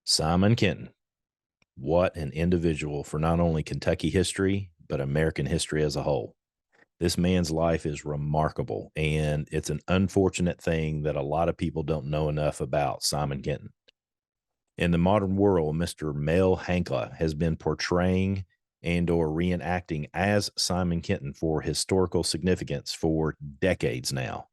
Simon Kenton. What an individual for not only Kentucky history, but American history as a whole. This man's life is remarkable, and it's an unfortunate thing that a lot of people don't know enough about Simon Kenton. In the modern world, Mr. Mel Hankla has been portraying and or reenacting as Simon Kenton for historical significance for decades now.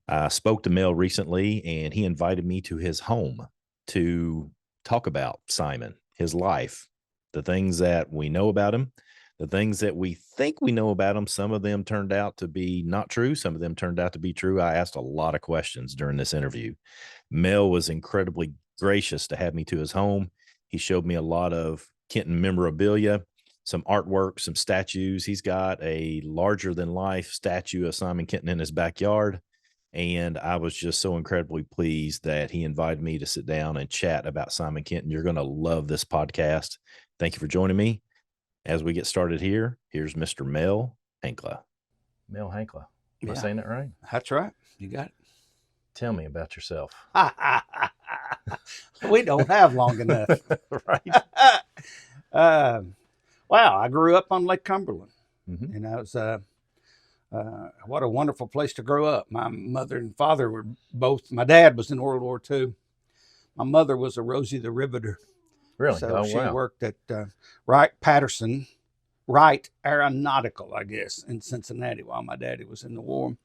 I spoke to Mel recently, and he invited me to his home to talk about Simon, his life, the things that we know about him, the things that we think we know about him. Some of them turned out to be not true. Some of them turned out to be true. I asked a lot of questions during this interview. Mel was incredibly gracious to have me to his home. He showed me a lot of Kenton memorabilia, some artwork, some statues. He's got a larger than life statue of Simon Kenton in his backyard. And I was just so incredibly pleased that he invited me to sit down and chat about Simon Kenton. You're going to love this podcast. Thank you for joining me. As we get started here, here's Mr. Mel Hankla. Mel Hankla. Am I saying that right? That's right. You got it. Tell me about yourself. We don't have long enough. Right. Wow, I grew up on Lake Cumberland. Mm-hmm. You know, it's what a wonderful place to grow up. My mother and father were both, my dad was in World War II. My mother was a Rosie the Riveter. Really? So she worked at Wright Aeronautical, I guess, in Cincinnati while my daddy was in the war.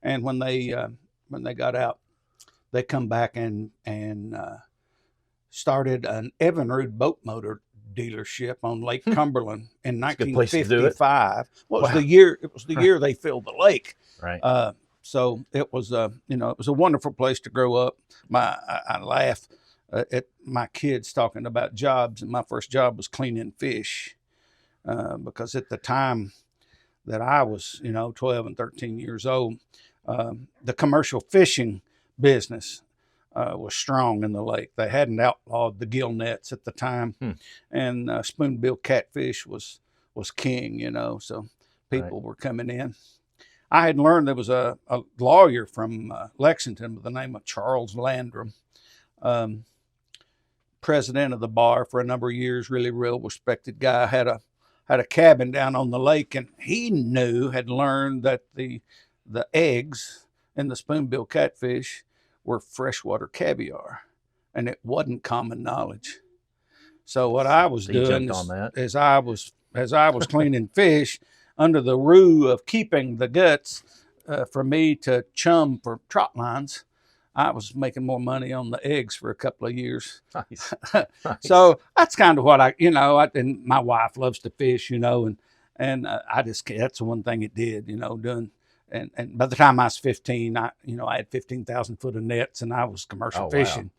And when they got out, they come back and started an Evinrude boat motor dealership on Lake Cumberland in 1955. Well, it was the year. It was the year they filled the lake. Right. So it was it was a wonderful place to grow up. I laugh at my kids talking about jobs, and my first job was cleaning fish because at the time that I was 12 and 13 years old, the commercial fishing business was strong in the lake. They hadn't outlawed the gill nets at the time, and spoonbill catfish was king. So people were coming in. I had learned there was a lawyer from Lexington by the name of Charles Landrum, president of the bar for a number of years, really real respected guy, had a cabin down on the lake, and he had learned that the eggs in the spoonbill catfish were freshwater caviar, and it wasn't common knowledge. So what I was doing is I was cleaning fish under the ruse of keeping the guts for me to chum for trot lines. I was making more money on the eggs for a couple of years. Nice. So that's kind of what and my wife loves to fish, and I just, that's the one thing it did, doing. And by the time I was 15, I had 15,000 foot of nets, and I was commercial fishing.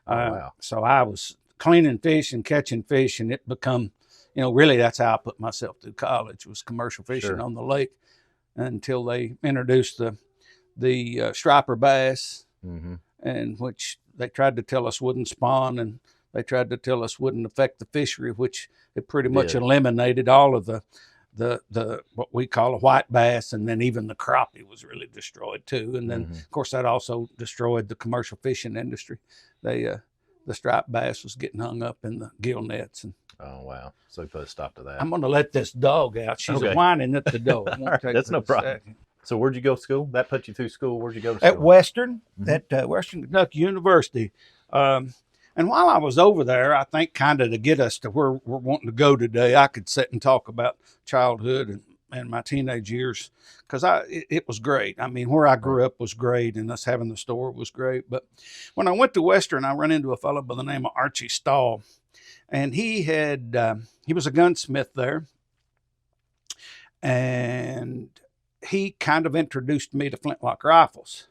Wow. So I was cleaning fish and catching fish, and it become, really that's how I put myself through college, was commercial fishing on the lake, until they introduced the striper bass, and which they tried to tell us wouldn't spawn, and they tried to tell us wouldn't affect the fishery, which it pretty much eliminated all of the what we call a white bass, and then even the crappie was really destroyed too. And then of course that also destroyed the commercial fishing industry. The striped bass was getting hung up in the gill nets. And oh wow, so we put a stop to that. I'm going to let this dog out. She's whining at the door. That's no problem. So where'd you go to school? That put you through school. Where'd you go to school? At Western, at Western Kentucky University. And while I was over there, I think kind of to get us to where we're wanting to go today, I could sit and talk about childhood and my teenage years, because it was great. I mean, where I grew up was great, and us having the store was great. But when I went to Western, I ran into a fellow by the name of Archie Stahl, and he was a gunsmith there, and he kind of introduced me to flintlock rifles.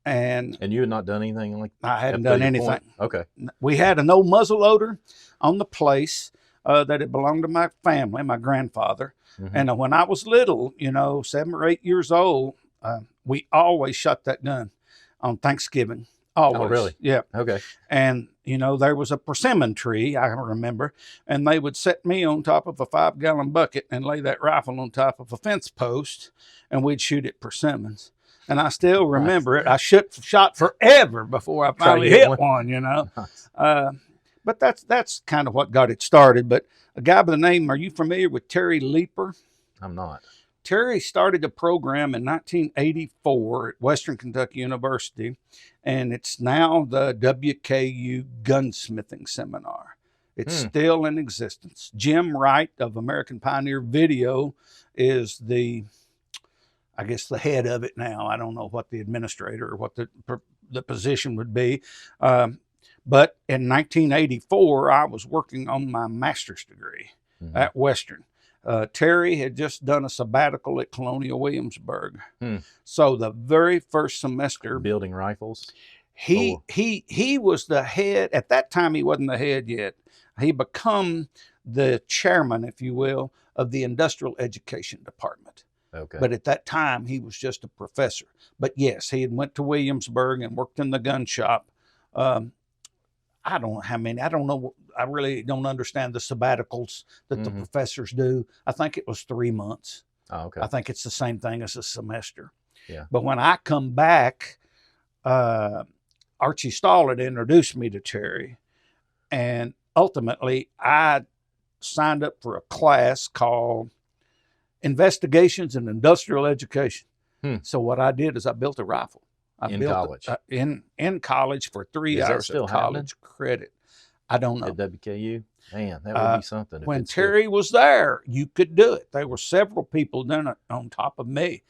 And you had not done anything like that? I hadn't done anything. Okay. We had an old muzzle loader on the place that had belonged to my family, my grandfather. And when I was little, 7 or 8 years old, we always shot that gun on Thanksgiving. Always. Oh, really? Yeah. Okay. And, there was a persimmon tree, I remember, and they would set me on top of a 5-gallon bucket and lay that rifle on top of a fence post, and we'd shoot at persimmons. And I still remember it. I shot forever before I finally hit one. Nice. But that's kind of what got it started. But a guy by the name, are you familiar with Terry Leeper? I'm not. Terry started a program in 1984 at Western Kentucky University, and it's now the WKU Gunsmithing Seminar. It's still in existence. Jim Wright of American Pioneer Video is I guess, the head of it now. I don't know what the administrator or what the position would be. But in 1984, I was working on my master's degree at Western. Terry had just done a sabbatical at Colonial Williamsburg. So the very first semester, building rifles. He was the head. At that time, he wasn't the head yet. He become the chairman, if you will, of the industrial education department. Okay. But at that time, he was just a professor. But yes, he had went to Williamsburg and worked in the gun shop. I don't know how many. I don't know. I really don't understand the sabbaticals that the professors do. I think it was 3 months. Oh, okay. I think it's the same thing as a semester. Yeah. But when I come back, Archie Stahl had introduced me to Terry, and ultimately I signed up for a class called Investigations in Industrial Education. So what I did is I built a rifle. I in built college. In college for 3 hours of college credit. I don't know. At WKU? Man, that would be something. When Terry was there, you could do it. There were several people doing it on top of me.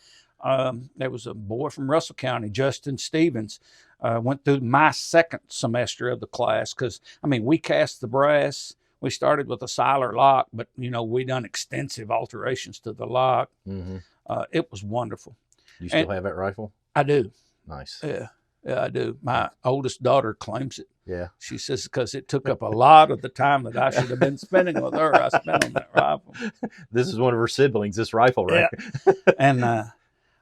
There was a boy from Russell County, Justin Stevens, went through my second semester of the class because, I mean, we cast the brass. We started with a Siler lock, but, you know, we done extensive alterations to the lock. It was wonderful. You still have that rifle? I do. Nice. Yeah, I do. My oldest daughter claims it. Yeah. She says because it took up a lot of the time that I should have been spending with her. I spent on that rifle. This is one of her siblings, this rifle, right? Yeah. And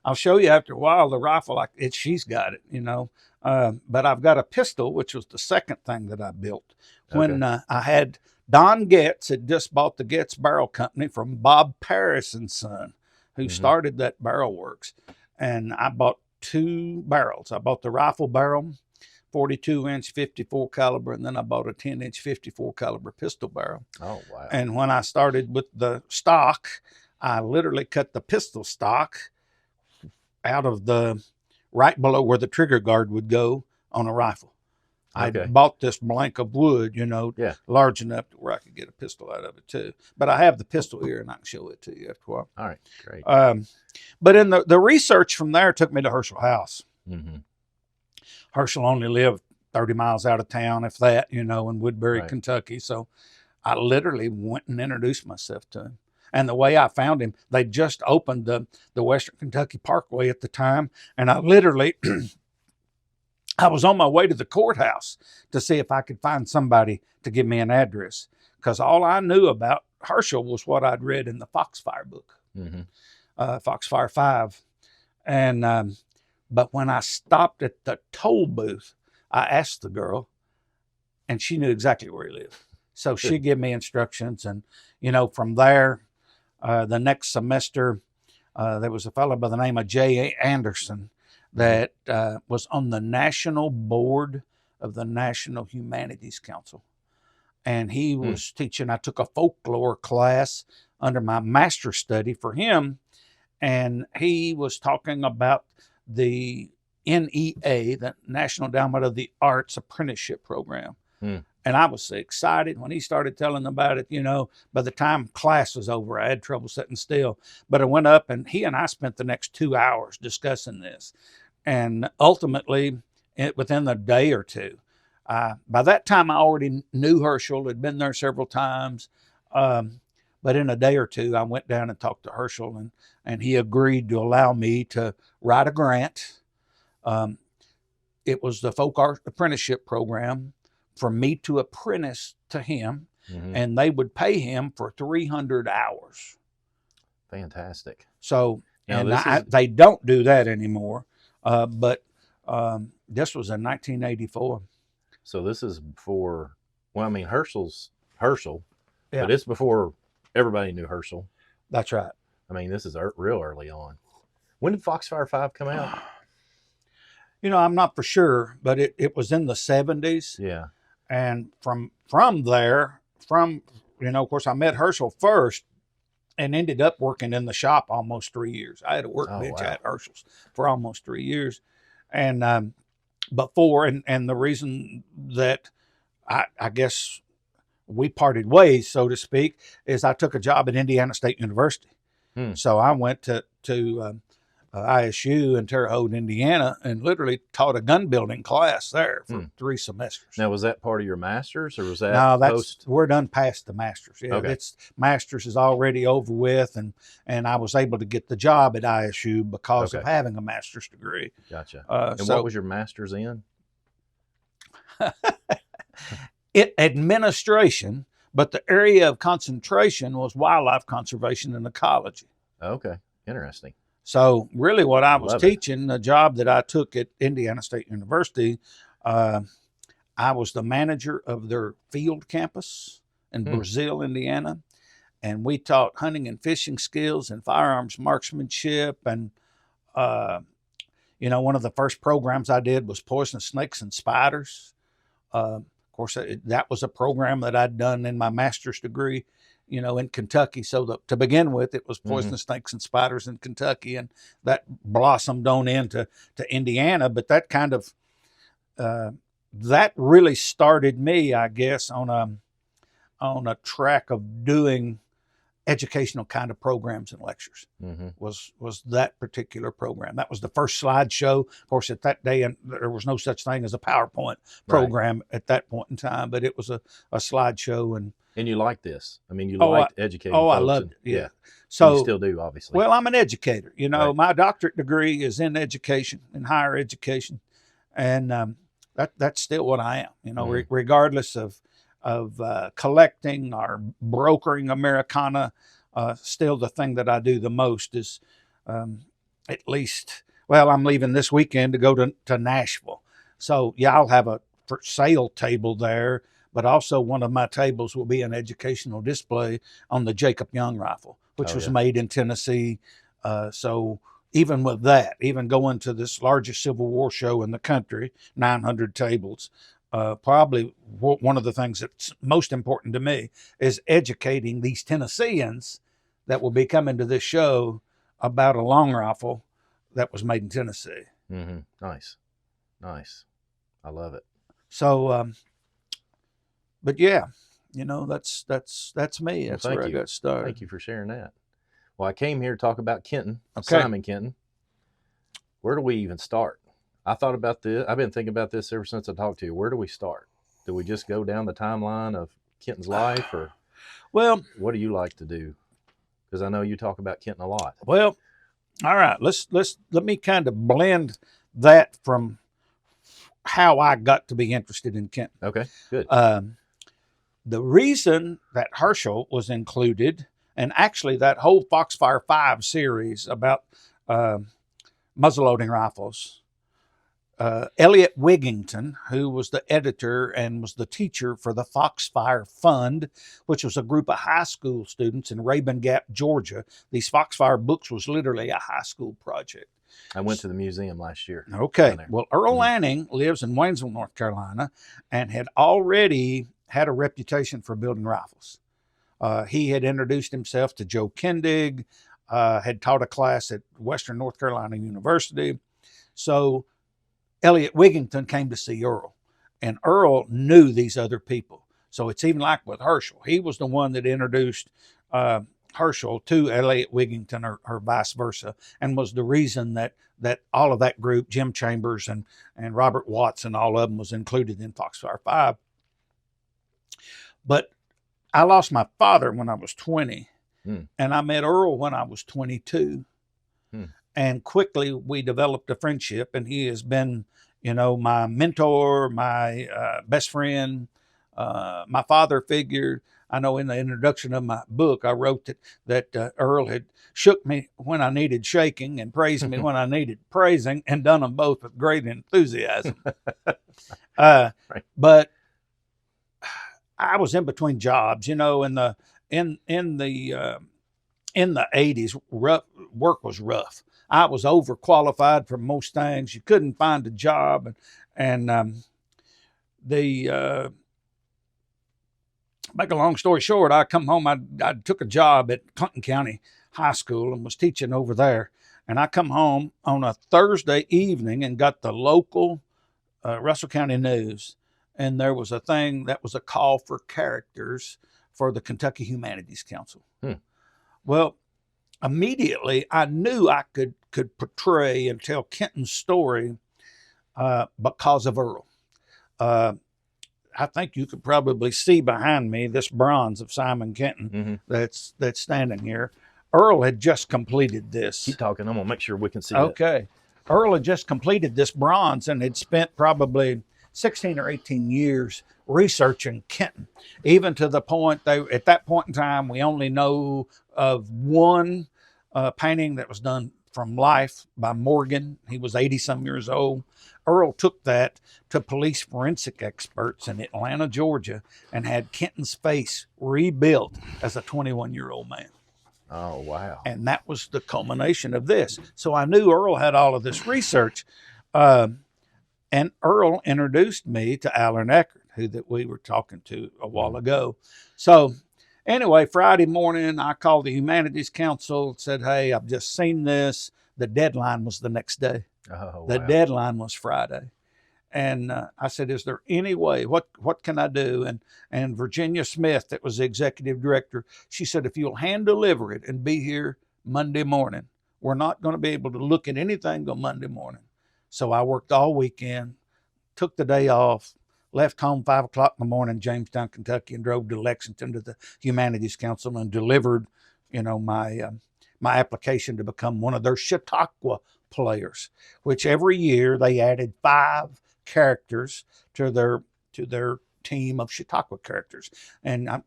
I'll show you after a while the rifle. She's got it, you know. But I've got a pistol, which was the second thing that I built. When I had Don Getz had just bought the Getz Barrel Company from Bob Paris and Son, who started that barrel works. And I bought 2 barrels. I bought the rifle barrel, 42-inch 54 caliber, and then I bought a 10-inch 54 caliber pistol barrel. Oh, wow. And when I started with the stock, I literally cut the pistol stock out of the right below where the trigger guard would go on a rifle. I bought this blank of wood, you know, large enough to where I could get a pistol out of it too. But I have the pistol here and I can show it to you after a while. All right, great. But in the research from there took me to Herschel House. Herschel only lived 30 miles out of town, if that, you know, in Woodbury, Kentucky. So I literally went and introduced myself to him. And the way I found him, they just opened the Western Kentucky Parkway at the time. And I literally... I was on my way to the courthouse to see if I could find somebody to give me an address, because all I knew about Herschel was what I'd read in the Foxfire book, Foxfire 5. And but when I stopped at the toll booth, I asked the girl, and she knew exactly where he lived. So she gave me instructions, and you know, from there, the next semester, there was a fellow by the name of J.A. Anderson that was on the national board of the National Humanities Council. And he was teaching. I took a folklore class under my master's study for him. And he was talking about the NEA, the National Endowment of the Arts Apprenticeship Program. And I was so excited when he started telling about it. You know, by the time class was over, I had trouble sitting still. But I went up, and he and I spent the next 2 hours discussing this. And ultimately, within a day or two, by that time, I already knew Herschel, had been there several times. But in a day or two, I went down and talked to Herschel, and he agreed to allow me to write a grant. It was the Folk Art Apprenticeship Program for me to apprentice to him, and they would pay him for 300 hours. Fantastic. So, they don't do that anymore. But this was in 1984. So this is before, well, I mean, Herschel, Yeah. but it's before everybody knew Herschel. That's right. I mean, this is real early on. When did Foxfire 5 come out? You know, I'm not for sure, but it was in the 70s. Yeah. And from there, of course, I met Herschel first and ended up working in the shop almost 3 years. I had a workbench wow. at Herschel's for almost 3 years. And before, and the reason that I guess we parted ways, so to speak, is I took a job at Indiana State University. So I went to ISU in Terre Haute, Indiana, and literally taught a gun building class there for 3 semesters. Now, was that part of your master's, or was that No, post? we're done past the master's. Yeah, Okay. it's master's is already over with, and I was able to get the job at ISU because of having a master's degree. Gotcha. And what was your master's in? Administration, but the area of concentration was wildlife conservation and ecology. Okay, interesting. So really what I was teaching, the job that I took at Indiana State University, I was the manager of their field campus in Brazil, Indiana. And we taught hunting and fishing skills and firearms marksmanship. And, one of the first programs I did was poisonous snakes and spiders. Of course, that was a program that I'd done in my master's degree, in Kentucky. So to begin with, it was poisonous snakes and spiders in Kentucky, and that blossomed on into Indiana. But that kind of that really started me, I guess, on a track of doing educational kind of programs and lectures. Was that particular program. That was the first slideshow. Of course, at that day, and there was no such thing as a PowerPoint program at that point in time, but it was a slideshow. And you liked this. I mean, you liked educating folks. I loved it. Yeah. So you still do, obviously. Well, I'm an educator. My doctorate degree is in education, in higher education. And that's still what I am, regardless of collecting or brokering Americana. Still the thing that I do the most is at least, I'm leaving this weekend to go to Nashville. So I'll have a for sale table there, but also one of my tables will be an educational display on the Jacob Young rifle, which was made in Tennessee. So even with that, even going to this largest Civil War show in the country, 900 tables, probably one of the things that's most important to me is educating these Tennesseans that will be coming to this show about a long rifle that was made in Tennessee. Nice. I love it. So, but yeah, that's me. That's where I got started. Thank you for sharing that. Well, I came here to talk about Kenton, Simon Kenton. Where do we even start? I thought about this. I've been thinking about this ever since I talked to you. Where do we start? Do we just go down the timeline of Kenton's life, or what do you like to do? Because I know you talk about Kenton a lot. Well, all right. Let me kind of blend that from how I got to be interested in Kenton. Okay, good. The reason that Herschel was included, and actually that whole Foxfire 5 series about muzzleloading rifles, Elliot Wigington, who was the editor and was the teacher for the Foxfire Fund, which was a group of high school students in Rabun Gap, Georgia. These Foxfire books was literally a high school project. I went to the museum last year. Okay. Well, Earl Lanning lives in Waynesville, North Carolina, and had already had a reputation for building rifles. He had introduced himself to Joe Kendig, had taught a class at Western North Carolina University. So Elliot Wigington came to see Earl, and Earl knew these other people. So it's even like with Herschel. He was the one that introduced Herschel to Elliot Wigington, or vice versa, and was the reason that all of that group, Jim Chambers and Robert Watts and all of them, was included in Foxfire 5. But I lost my father when I was 20, and I met Earl when I was 22. And quickly we developed a friendship, and he has been, my mentor, my best friend, my father figure. I know in the introduction of my book, I wrote that Earl had shook me when I needed shaking and praised me when I needed praising, and done them both with great enthusiasm. But I was in between jobs, in the 80s, work was rough. I was overqualified for most things. You couldn't find a job, and make a long story short, I come home. I took a job at Clinton County High School and was teaching over there. And I come home on a Thursday evening and got the local Russell County News, and there was a thing that was a call for characters for the Kentucky Humanities Council. Well, immediately I knew I could portray and tell Kenton's story because of Earl. I think you could probably see behind me this bronze of Simon Kenton that's standing here. Earl had just completed this. Keep talking. I'm gonna make sure we can see it. Okay. Earl had just completed this bronze and had spent probably 16 or 18 years researching Kenton, even to the point at that point in time, we only know of one painting that was done from life by Morgan. He was 80 some years old. Earl took that to police forensic experts in Atlanta, Georgia, and had Kenton's face rebuilt as a 21-year-old man. Oh, wow. And that was the culmination of this. So I knew Earl had all of this research. And Earl introduced me to Alan Eckert, who that we were talking to a while ago. So anyway, Friday morning, I called the Humanities Council, said, hey, I've just seen this. The deadline was the next day. Oh, The wow. deadline was Friday. And I said, is there any way, what can I do? And Virginia Smith, that was the executive director, she said, if you'll hand deliver it and be here Monday morning, we're not going to be able to look at anything on Monday morning. So I worked all weekend, took the day off, left home 5 o'clock in the morning, Jamestown, Kentucky, and drove to Lexington to the Humanities Council and delivered, my application to become one of their Chautauqua players, which every year they added 5 characters to their team of Chautauqua characters. And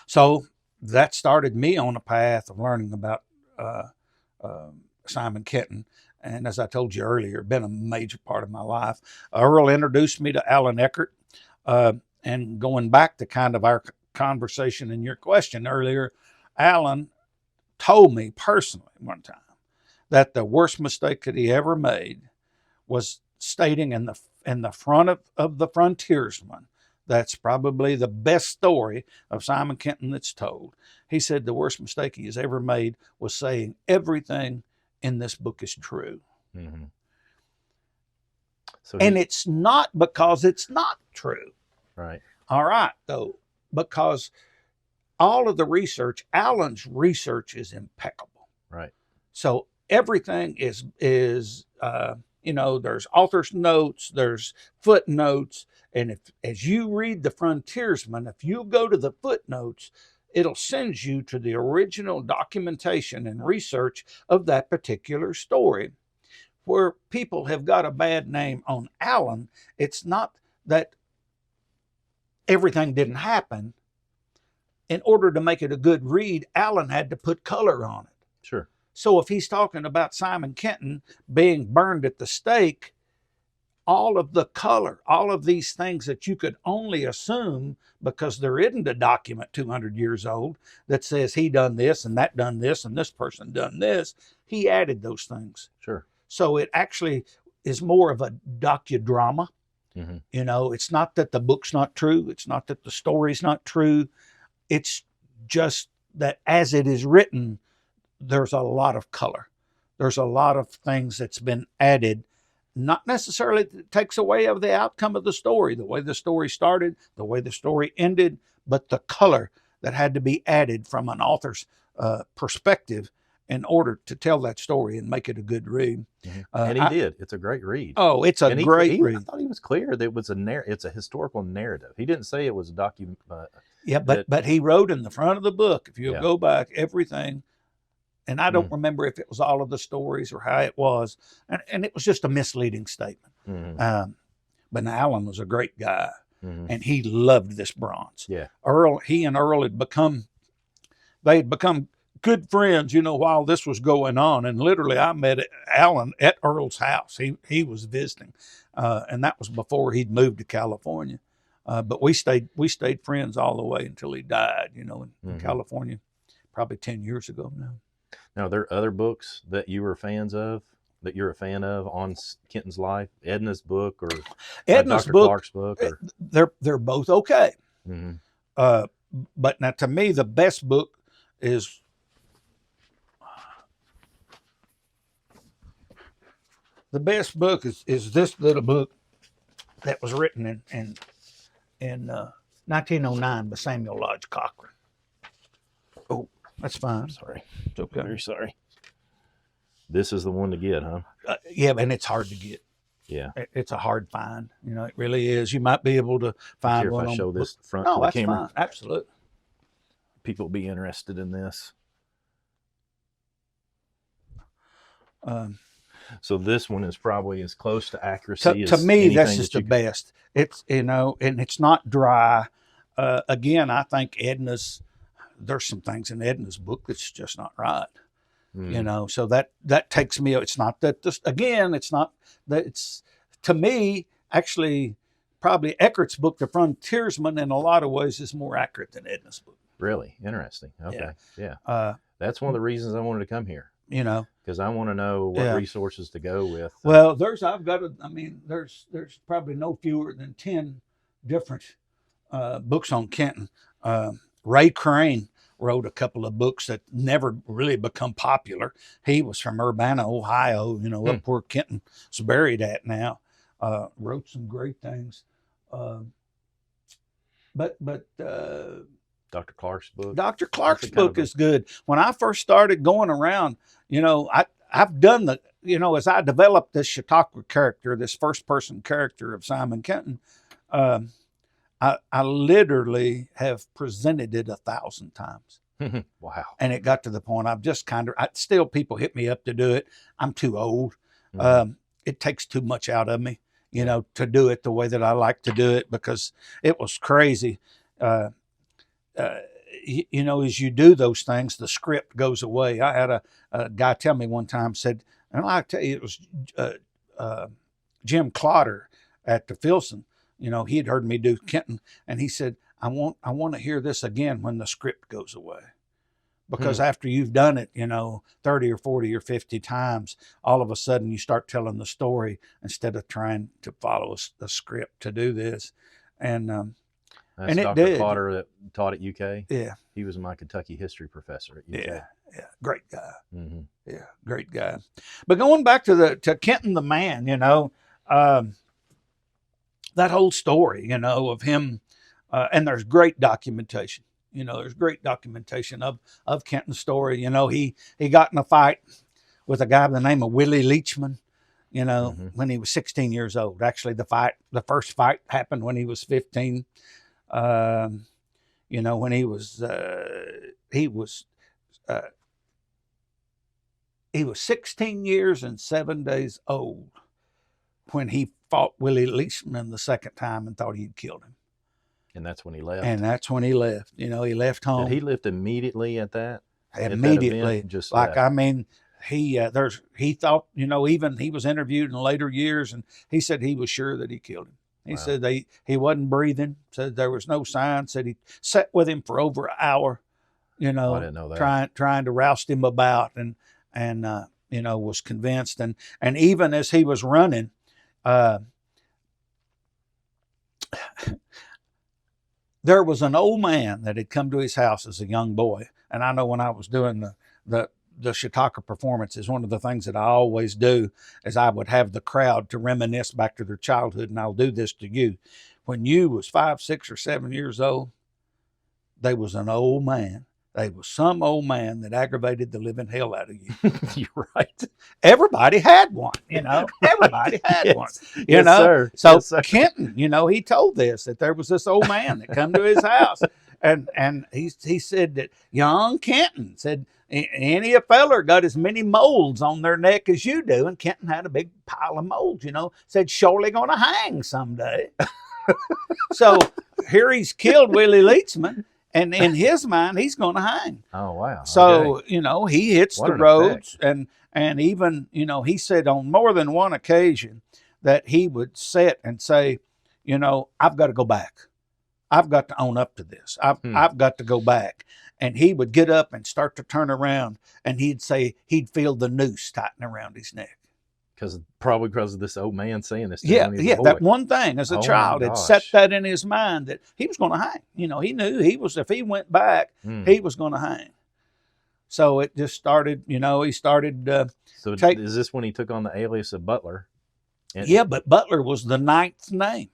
so that started me on a path of learning about Simon Kenton. And as I told you earlier, been a major part of my life. Earl introduced me to Alan Eckert. And going back to kind of our conversation and your question earlier, Alan told me personally one time that the worst mistake that he ever made was stating in the front of the Frontiersman, that's probably the best story of Simon Kenton that's told. He said the worst mistake he has ever made was saying everything in this book is true. Mm-hmm. And it's not because it's not true. Right. All right, though, because all of the research, Alan's research is impeccable. Right. So everything is there's author's notes, there's footnotes, and as you read the Frontiersman, if you go to the footnotes, it'll send you to the original documentation and research of that particular story. Where people have got a bad name on Alan, it's not that everything didn't happen. In order to make it a good read, Alan had to put color on it. Sure. So if he's talking about Simon Kenton being burned at the stake, all of the color, all of these things that you could only assume because there isn't a document 200 years old that says he done this and that done this and this person done this, he added those things. Sure. So it actually is more of a docudrama. Mm-hmm. It's not that the book's not true. It's not that the story's not true. It's just that as it is written, there's a lot of color. There's a lot of things that's been added, not necessarily that takes away of the outcome of the story, the way the story started, the way the story ended, but the color that had to be added from an author's perspective in order to tell that story and make it a good read. Mm-hmm. And he did. It's a great read. Oh, it's a great read. I thought he was clear that it was it's a historical narrative. He didn't say it was a document. Yeah, but he wrote in the front of the book, if you go back, everything. And I don't remember if it was all of the stories or how it was. And it was just a misleading statement. Mm-hmm. But Alan was a great guy. Mm-hmm. And he loved this bronze. Yeah. He and Earl had become good friends, while this was going on. And literally I met Alan at Earl's house. He was visiting. And that was before he'd moved to California. But we stayed friends all the way until he died, in California, probably 10 years ago now. Now, are there other books that you were fans of? that you're a fan of on Kenton's life? Edna's book or Edna's Dr. book, Clark's book? Or they're both okay. mm-hmm. But now to me, the best book is this little book that was written in 1909 by Samuel Lodge Cochrane. Oh, that's fine. Sorry. It's okay. Very sorry. This is the one to get, huh? Yeah, and it's hard to get. Yeah. It's a hard find. You know, it really is. You might be able to find one. If I show this front no, to the that's camera? fine. Absolutely. People will be interested in this. So this one is probably as close to accuracy to as me, anything that's just that the best. It's, you know, and it's not dry. Again, I think there's some things in Edna's book that's just not right. You know, so that takes me. It's not that this again. It's not that it's to me actually probably Eckert's book, The Frontiersman, in a lot of ways is more accurate than Edna's book. Really interesting. Okay, yeah. That's one of the reasons I wanted to come here. You know, because I want to know what resources to go with. Well, there's probably no fewer than 10 different books on Kenton. Ray Crane wrote a couple of books that never really become popular. He was from Urbana, Ohio, you know, up where Kenton's buried at now. Wrote some great things. But Dr. Clark's book. Dr. Clark's book is good. When I first started going around, you know, I've done as I developed this Chautauqua character, this first person character of Simon Kenton, I literally have presented it 1,000 times. Wow. And it got to the point I've just still people hit me up to do it. I'm too old. It takes too much out of me, you know, to do it the way that I like to do it, because it was crazy. You know, as you do those things, the script goes away. I had a guy tell me one time, said, and I tell you, it was Jim Clotter at the Filson. You know, he had heard me do Kenton, and he said, I want to hear this again when the script goes away. Because after you've done it, you know, 30 or 40 or 50 times, all of a sudden you start telling the story instead of trying to follow a script to do this. And that's and Dr. it did. Potter that taught at UK. Yeah. He was my Kentucky history professor at UK. Yeah. Great guy. Yeah. Great guy. But going back to Kenton the man, you know, that whole story, you know, of him, and there's great documentation. You know, there's great documentation of Kenton's story. You know, he got in a fight with a guy by the name of Willie Leachman, you know, when he was 16 years old. Actually, the first fight happened when he was 15. You know, when he was 16 years and 7 days old when he fought Willie Leachman the second time and thought he'd killed him. And that's when he left. You know, he left home. Did he lift immediately at that? Immediately. At that event, like, I mean, he thought, you know, even he was interviewed in later years, and he said he was sure that he killed him. He said he wasn't breathing, said there was no sign, said he sat with him for over an hour, you know, I didn't know that. trying to roust him about, and you know, was convinced. And even as he was running, there was an old man that had come to his house as a young boy. And I know when I was doing the Chautauqua performances, one of the things that I always do is I would have the crowd to reminisce back to their childhood. And I'll do this to you. When you was 5, 6, or 7 years old, there was an old man. There was some old man that aggravated the living hell out of you. You're right. Everybody had one, you know. Everybody had one, you yes, know. Sir. So yes, sir. Kenton, you know, he told this, that there was this old man that come to his house, and he said that young Kenton said, any feller got as many molds on their neck as you do, and Kenton had a big pile of molds, you know. Said surely gonna hang someday. So here he's killed Willie Leachman. And in his mind, he's going to hang. Oh, wow. So, okay. you know, he hits the roads. And even, you know, he said on more than one occasion that he would sit and say, you know, I've got to go back. I've got to own up to this. I've got to go back. And he would get up and start to turn around. And he'd say he'd feel the noose tighten around his neck. Probably because of this old man saying this to Yeah, him when he was a yeah, boy. that one thing as a Oh my child had set gosh. that in his mind that he was going to hang. You know, he knew if he went back, he was going to hang. So it just started, you know, he started. So is this when he took on the alias of Butler? Yeah, but Butler was the ninth name.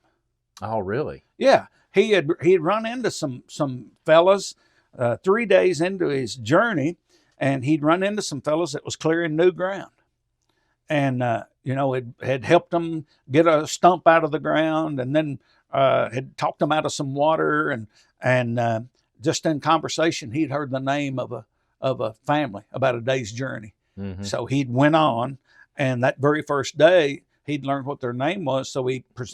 Oh, really? Yeah, he had run into some fellas 3 days into his journey, and he'd run into some fellas that was clearing new ground, and you know, it had helped them get a stump out of the ground, and then had talked them out of some water, and just in conversation, he'd heard the name of a family about a day's journey. Mm-hmm. So he'd went on, and that very first day, he'd learned what their name was. So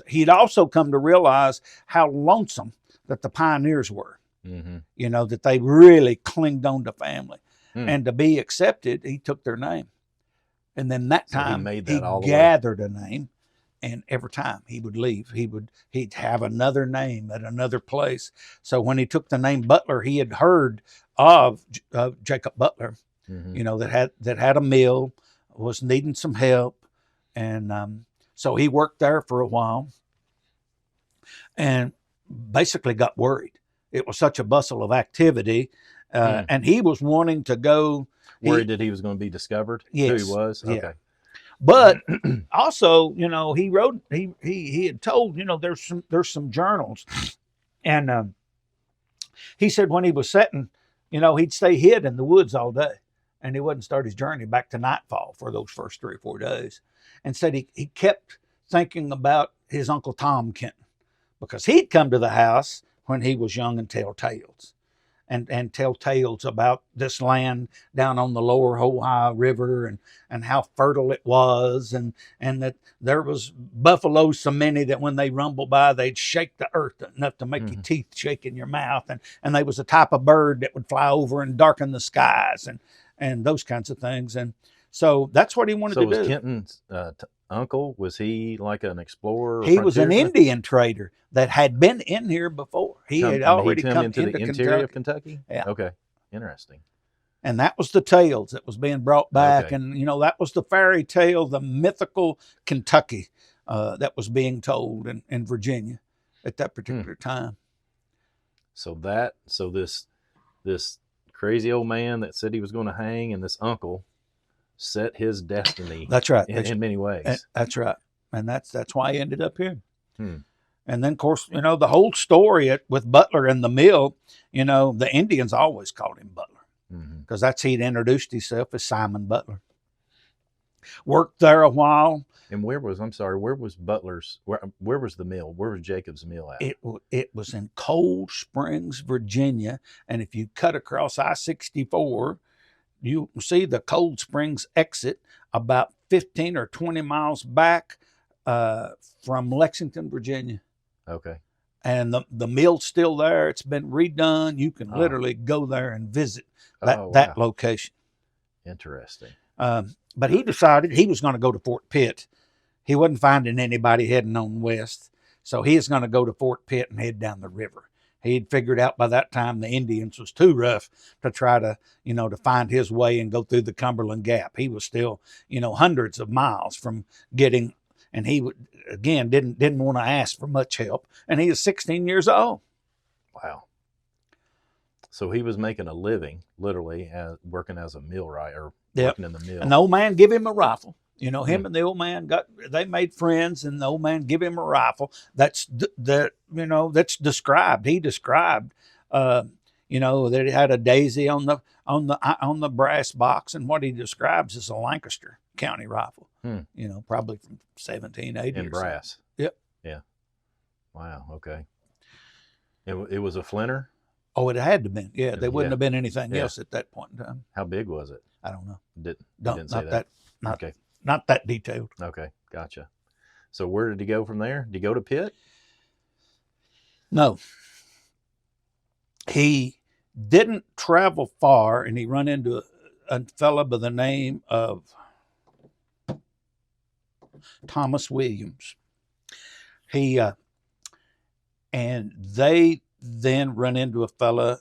he'd also come to realize how lonesome that the pioneers were. Mm-hmm. You know, that they really clinged on to family. Mm. And to be accepted, he took their name. And then that time he gathered a name, and every time he would leave, he'd have another name at another place. So when he took the name Butler, he had heard of Jacob Butler, mm-hmm. you know, that had a mill, was needing some help, and so he worked there for a while, and basically got worried. It was such a bustle of activity, and he was wanting to go. Worried that he was going to be discovered. Yes, who he was. Yeah. Okay. But also, you know, he wrote. He had told, you know, there's some journals, and he said when he was setting, you know, he'd stay hid in the woods all day, and he wouldn't start his journey back to nightfall for those first 3 or 4 days, and said he kept thinking about his Uncle Tom Kenton, because he'd come to the house when he was young and tell tales. And tell tales about this land down on the lower Ohio River, and how fertile it was, and that there was buffaloes so many that when they rumbled by, they'd shake the earth enough to make your teeth shake in your mouth, and they was a type of bird that would fly over and darken the skies, and those kinds of things. And so that's what he wanted to do. So was Kenton's uncle, was he like an explorer? He was an Indian trader that had been in here before. He had already come into the interior of Kentucky? Yeah. Okay. Interesting. And that was the tales that was being brought back. Okay. And, you know, that was the fairy tale, the mythical Kentucky that was being told in Virginia at that particular time. So this crazy old man that said he was going to hang, and this uncle set his destiny. That's right. In many ways. That's right. And that's why he ended up here. And then, of course, you know, the whole story with Butler and the mill, you know, the Indians always called him Butler, because that's he'd introduced himself as Simon Butler. Worked there a while. And where was Butler's, where was the mill? Where was Jacob's mill at? It was in Cold Springs, Virginia. And if you cut across I-64, you see the Cold Springs exit about 15 or 20 miles back from Lexington, Virginia. Okay. And the mill's still there. It's been redone. You can literally go there and visit that location. Interesting. But he decided he was going to go to Fort Pitt. He wasn't finding anybody heading on west, so he was going to go to Fort Pitt and head down the river. He'd figured out by that time the Indians was too rough to try to, you know, to find his way and go through the Cumberland Gap. He was still, you know, hundreds of miles from getting, and he would, again, didn't want to ask for much help. And he was 16 years old. Wow. So he was making a living, literally, working as a millwright, or working in the mill. And the old man give him a rifle. You know, him and the old man they made friends, and the old man give him a rifle. That's described. He described, you know, that it had a daisy on the brass box, and what he describes is a Lancaster County rifle. You know, probably from 1780. In brass. Yep. Yeah. Wow. Okay. It was a flinter. Oh, it had to have been. Yeah, there wouldn't have been anything else at that point in time. How big was it? I don't know. Didn't say that. Okay. Not that detailed. Okay, gotcha. So where did he go from there? Did he go to Pitt? No. He didn't travel far, and he run into a fella by the name of Thomas Williams. And they then run into a fella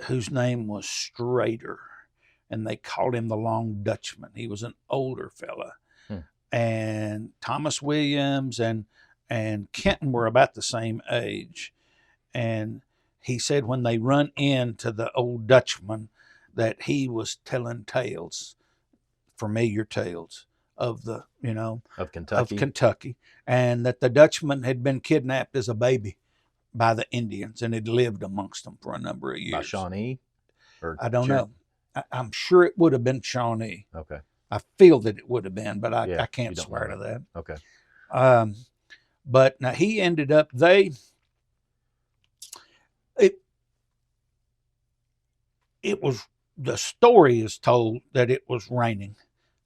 whose name was Strader. and they called him the Long Dutchman. He was an older fella. Hmm. And Thomas Williams and Kenton were about the same age. And he said when they run into the old Dutchman that he was telling tales, familiar tales of the, Of Kentucky. of Kentucky, and that the Dutchman had been kidnapped as a baby by the Indians and had lived amongst them for a number of years. By Shawnee? Or I don't know. I'm sure it would have been Shawnee. Okay. I feel that it would have been, but I Yeah, can't you don't swear know to that. Okay. But now he ended up, it was, the story is told that it was raining,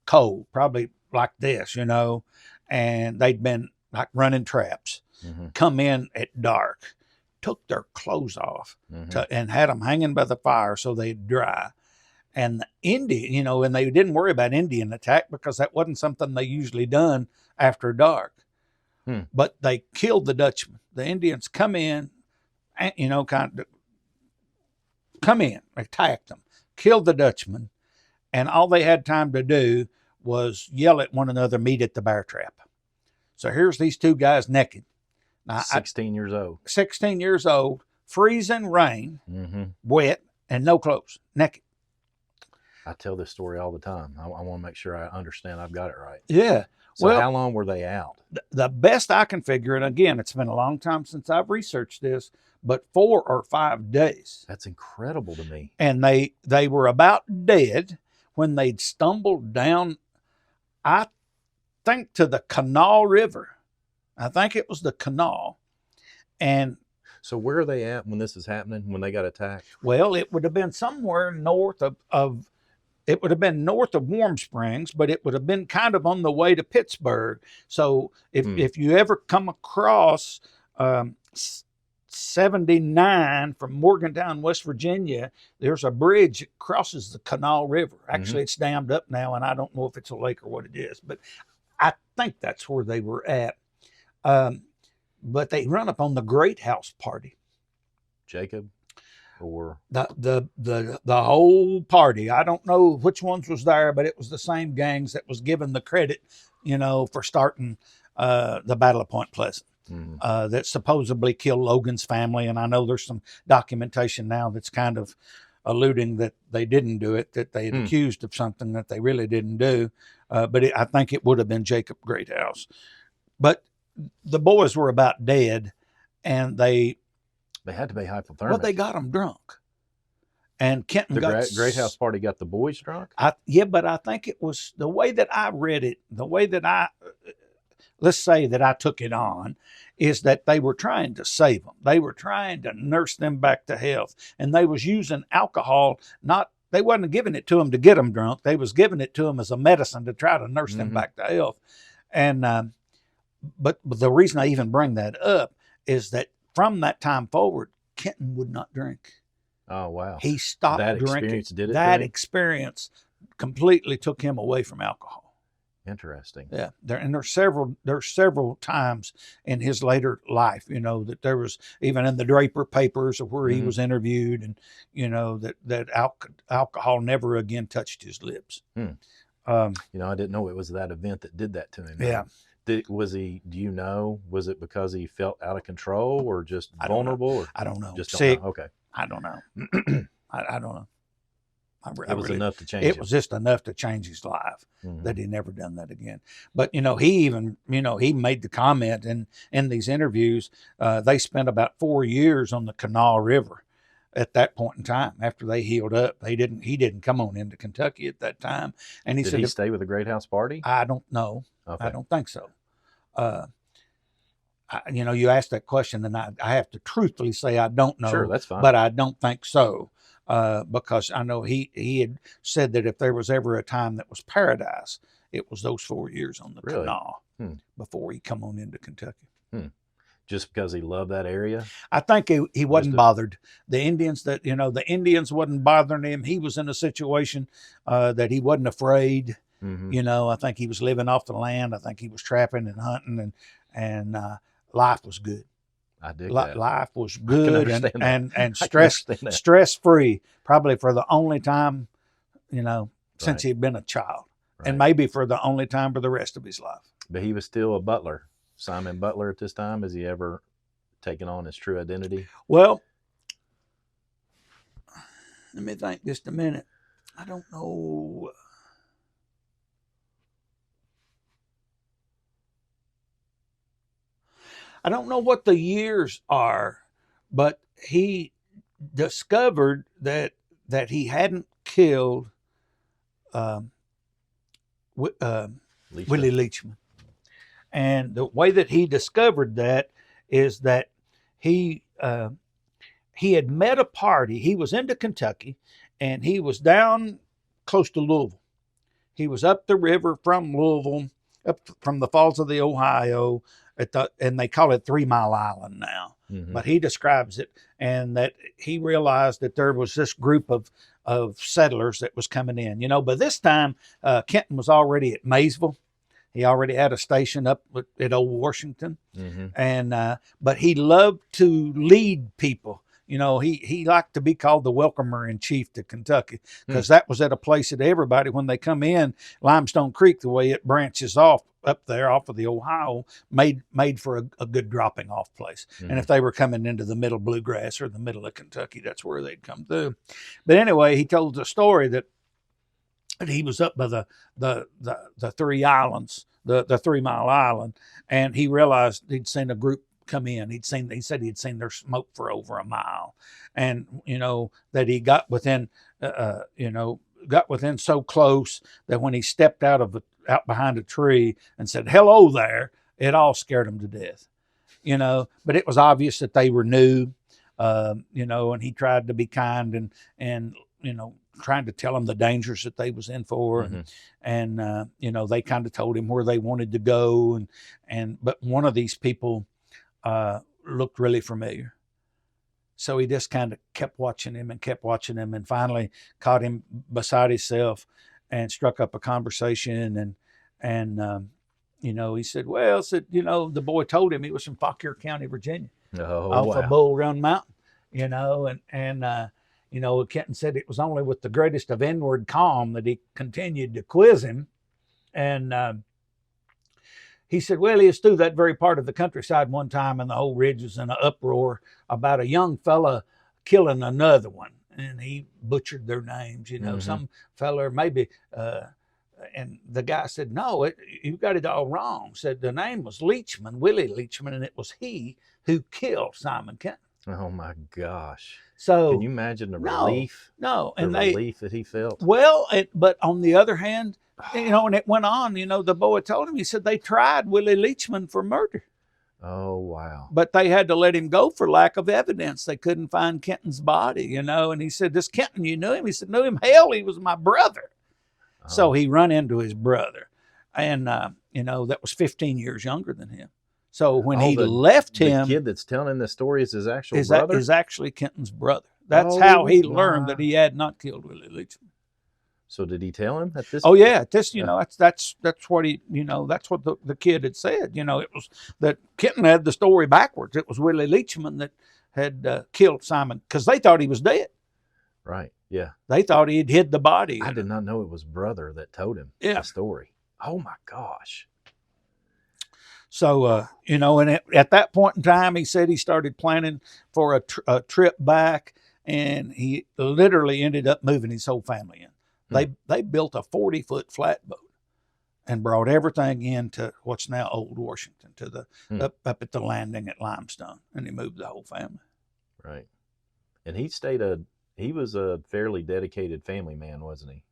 cold, probably like this, and they'd been like running traps, Mm-hmm. come in at dark, took their clothes off Mm-hmm. and had them hanging by the fire so they'd dry. And the Indian, and they didn't worry about Indian attack because that wasn't something they usually done after dark. Hmm. But they killed the Dutchman. The Indians come in, kind of come in, attacked them, killed the Dutchman, and all they had time to do was yell at one another, meet at the bear trap. So here's these two guys naked. Now, 16 years old. 16 years old, freezing rain, Mm-hmm. wet, and no clothes, naked. I tell this story all the time. I want to make sure I understand I've got it right. Yeah. So Well, how long were they out? The best I can figure, and again, it's been a long time since I've researched this, but 4 or 5 days. That's incredible to me. And they were about dead when they'd stumbled down, I think, to the Canal River. I think it was the canal. And So where are they at when this is happening, when they got attacked? well, it would have been somewhere north of it would have been north of Warm Springs, but it would have been kind of on the way to Pittsburgh. So if you ever come across 79 from Morgantown, West Virginia, there's a bridge that crosses the Canal River. Actually, It's dammed up now, and I don't know if it's a lake or what it is, but I think that's where they were at. But they run up on the Great House Party. Jacob? Or the whole party. I don't know which ones was there, but it was the same gangs that was given the credit, for starting the Battle of Point Pleasant. Mm-hmm. That supposedly killed Logan's family, and I know there's some documentation now that's kind of alluding that they didn't do it, that they had accused of something that they really didn't do. But I think it would have been Jacob Greathouse. But the boys were about dead, and they had to be hypothermic. Well, they got them drunk. And Kenton the Great House Party got the boys drunk? Yeah, but I think it was the way that I read it, let's say that I took it on, is that they were trying to save them. They were trying to nurse them back to health. And they was using alcohol, they wasn't giving it to them to get them drunk. They was giving it to them as a medicine to try to nurse them back to health. And, but the reason I even bring that up is that from that time forward, Kenton would not drink. Oh, wow. He stopped that drinking. Experience did it that experience completely took him away from alcohol. Interesting. Yeah. There's several times in his later life, that there was, even in the Draper papers of where he was interviewed, and, that alcohol never again touched his lips. I didn't know it was that event that did that to him. Yeah. Was it because he felt out of control or just vulnerable? I don't know. Just sick. don't know. Okay. I don't know. I don't know. It was enough to change It him. was just enough to change his life that he never done that again. But, he even, he made the comment in these interviews, they spent about 4 years on the Canal River at that point in time. After they healed up, he didn't come on into Kentucky at that time. And Did he stay with the Great House Party? I don't know. Okay. I don't think so. You asked that question, and I have to truthfully say I don't know. Sure, that's fine. But I don't think so, because I know he had said that if there was ever a time that was paradise, it was those 4 years on the canal before he come on into Kentucky. Just because he loved that area? I think he wasn't bothered. The Indians the Indians wasn't bothering him. He was in a situation that he wasn't afraid. I think he was living off the land. I think he was trapping and hunting, and life was good. I dig that. Life was good and stress free. Probably for the only time since Right. he'd been a child, and Right. maybe for the only time for the rest of his life. But he was still a butler, Simon Butler at this time. Has he ever taken on his true identity? Well, let me think just a minute. I don't know. I don't know what the years are, but he discovered that he hadn't killed um, Willie Leachman. And the way that he discovered that is that he had met a party. He was into Kentucky, and he was down close to Louisville. He was up the river from Louisville, up from the Falls of the Ohio, and they call it 3 Mile Island now. Mm-hmm. But he describes it, and that he realized that there was this group of settlers that was coming in. By this time, Kenton was already at Maysville. He already had a station up at Old Washington, Mm-hmm. and but he loved to lead people. He liked to be called the welcomer in chief to Kentucky, because that was at a place that everybody, when they come in, Limestone Creek, the way it branches off up there off of the Ohio, made for a good dropping off place. Mm-hmm. And if they were coming into the middle bluegrass or the middle of Kentucky, that's where they'd come through. But anyway, he told the story that he was up by the 3 islands, the 3 Mile Island, and he realized he'd seen a group come in. He said he'd seen their smoke for over a mile, and that he got within so close that when he stepped out behind a tree and said hello there, it all scared him to death. But it was obvious that they were new, and he tried to be kind and trying to tell them the dangers that they was in for. Mm-hmm. And they kind of told him where they wanted to go. But one of these people looked really familiar. So he just kind of kept watching him and finally caught him beside himself and struck up a conversation. And he said, the boy told him he was from Fauquier County, Virginia, off of Bull Run Mountain, Kenton said it was only with the greatest of inward calm that he continued to quiz him. And he said, well, he was through that very part of the countryside one time, and the whole ridge was in an uproar about a young fella killing another one. And he butchered their names, Mm-hmm. some fella, maybe, and the guy said, no, you got it all wrong. Said the name was Leachman, Willie Leachman, and it was he who killed Simon Kenton. Oh my gosh. So can you imagine the relief? No. And the relief that he felt? Well, but on the other hand, and it went on, the boy told him, he said they tried Willie Leachman for murder. Oh, wow. But they had to let him go for lack of evidence. They couldn't find Kenton's body, and he said, this Kenton, you knew him? He said, knew him? Hell, he was my brother. Oh. So he run into his brother, and, that was 15 years younger than him. So when he left him, the kid that's telling him the story is his actual brother? Is actually Kenton's brother. That's how he learned that he had not killed Willie Leachman. So did he tell him at this? Oh yeah, that's what he that's what the kid had said. It was that Kenton had the story backwards. It was Willie Leachman that had killed Simon, because they thought he was dead. Right. Yeah. They thought he'd hid the body. I did not know it was brother that told him the story. Oh my gosh. So, and at that point in time, he said he started planning for a trip back, and he literally ended up moving his whole family in. They built a 40-foot flatboat and brought everything into what's now Old Washington to the up at the landing at Limestone, and he moved the whole family. Right. And he was a fairly dedicated family man, wasn't he?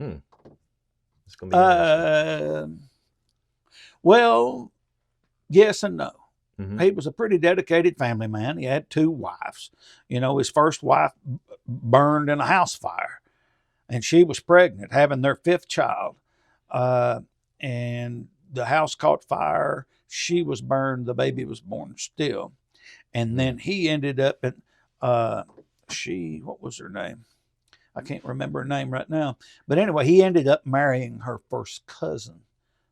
It's gonna be interesting. Well, yes and no. Mm-hmm. He was a pretty dedicated family man. He had 2 wives. His first wife burned in a house fire, and she was pregnant, having their 5th child. And the house caught fire. She was burned. The baby was born still. And then he ended up at, what was her name? I can't remember her name right now. But anyway, he ended up marrying her first cousin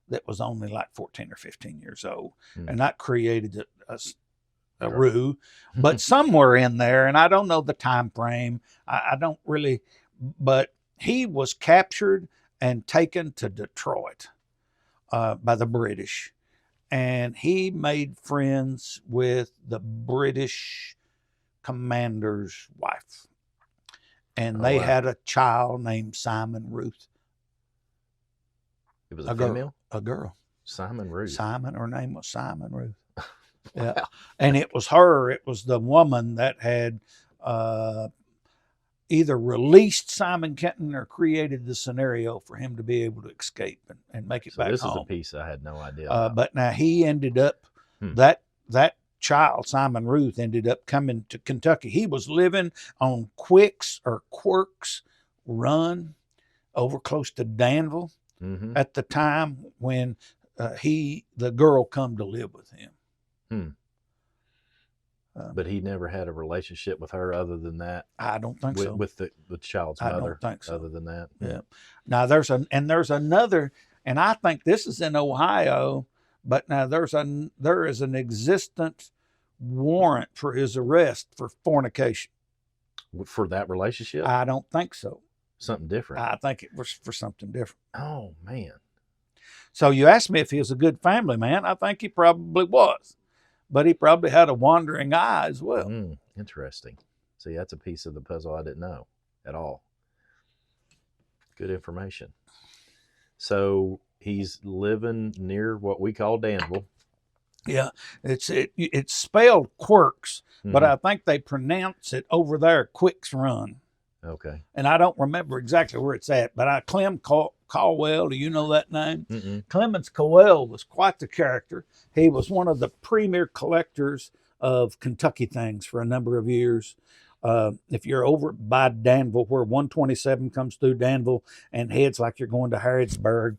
that was only like 14 or 15 years old. And that created Rue, but somewhere in there, and I don't know the time frame. I don't really, but he was captured and taken to Detroit by the British, and he made friends with the British commander's wife, and they had a child named Simon Ruth. It was a female? A girl. Simon Ruth. Her name was Simon Ruth. Yeah. Wow. And it was the woman that had either released Simon Kenton or created the scenario for him to be able to escape and make it back home. This is a piece I had no idea about. But now he ended up, that child, Simon Ruth, ended up coming to Kentucky. He was living on Quirk's Run over close to Danville at the time when the girl come to live with him. But he never had a relationship with her other than that. I don't think so. With the child's mother. I don't think so. Other than that. Yeah. Now there's another, and I think this is in Ohio, but now there is an existent warrant for his arrest for fornication. For that relationship? I don't think so. Something different. I think it was for something different. Oh man. So you asked me if he was a good family man. I think he probably was. But he probably had a wandering eye as well. Interesting. See, that's a piece of the puzzle I didn't know at all. Good information. So he's living near what we call Danville. Yeah, it's spelled Quirk's, but I think they pronounce it over there Quirk's Run. Okay. And I don't remember exactly where it's at, but Clem Caldwell, do you know that name? Clemens Caldwell was quite the character. He was one of the premier collectors of Kentucky things for a number of years. If you're over by Danville, where 127 comes through Danville and heads like you're going to Harrodsburg,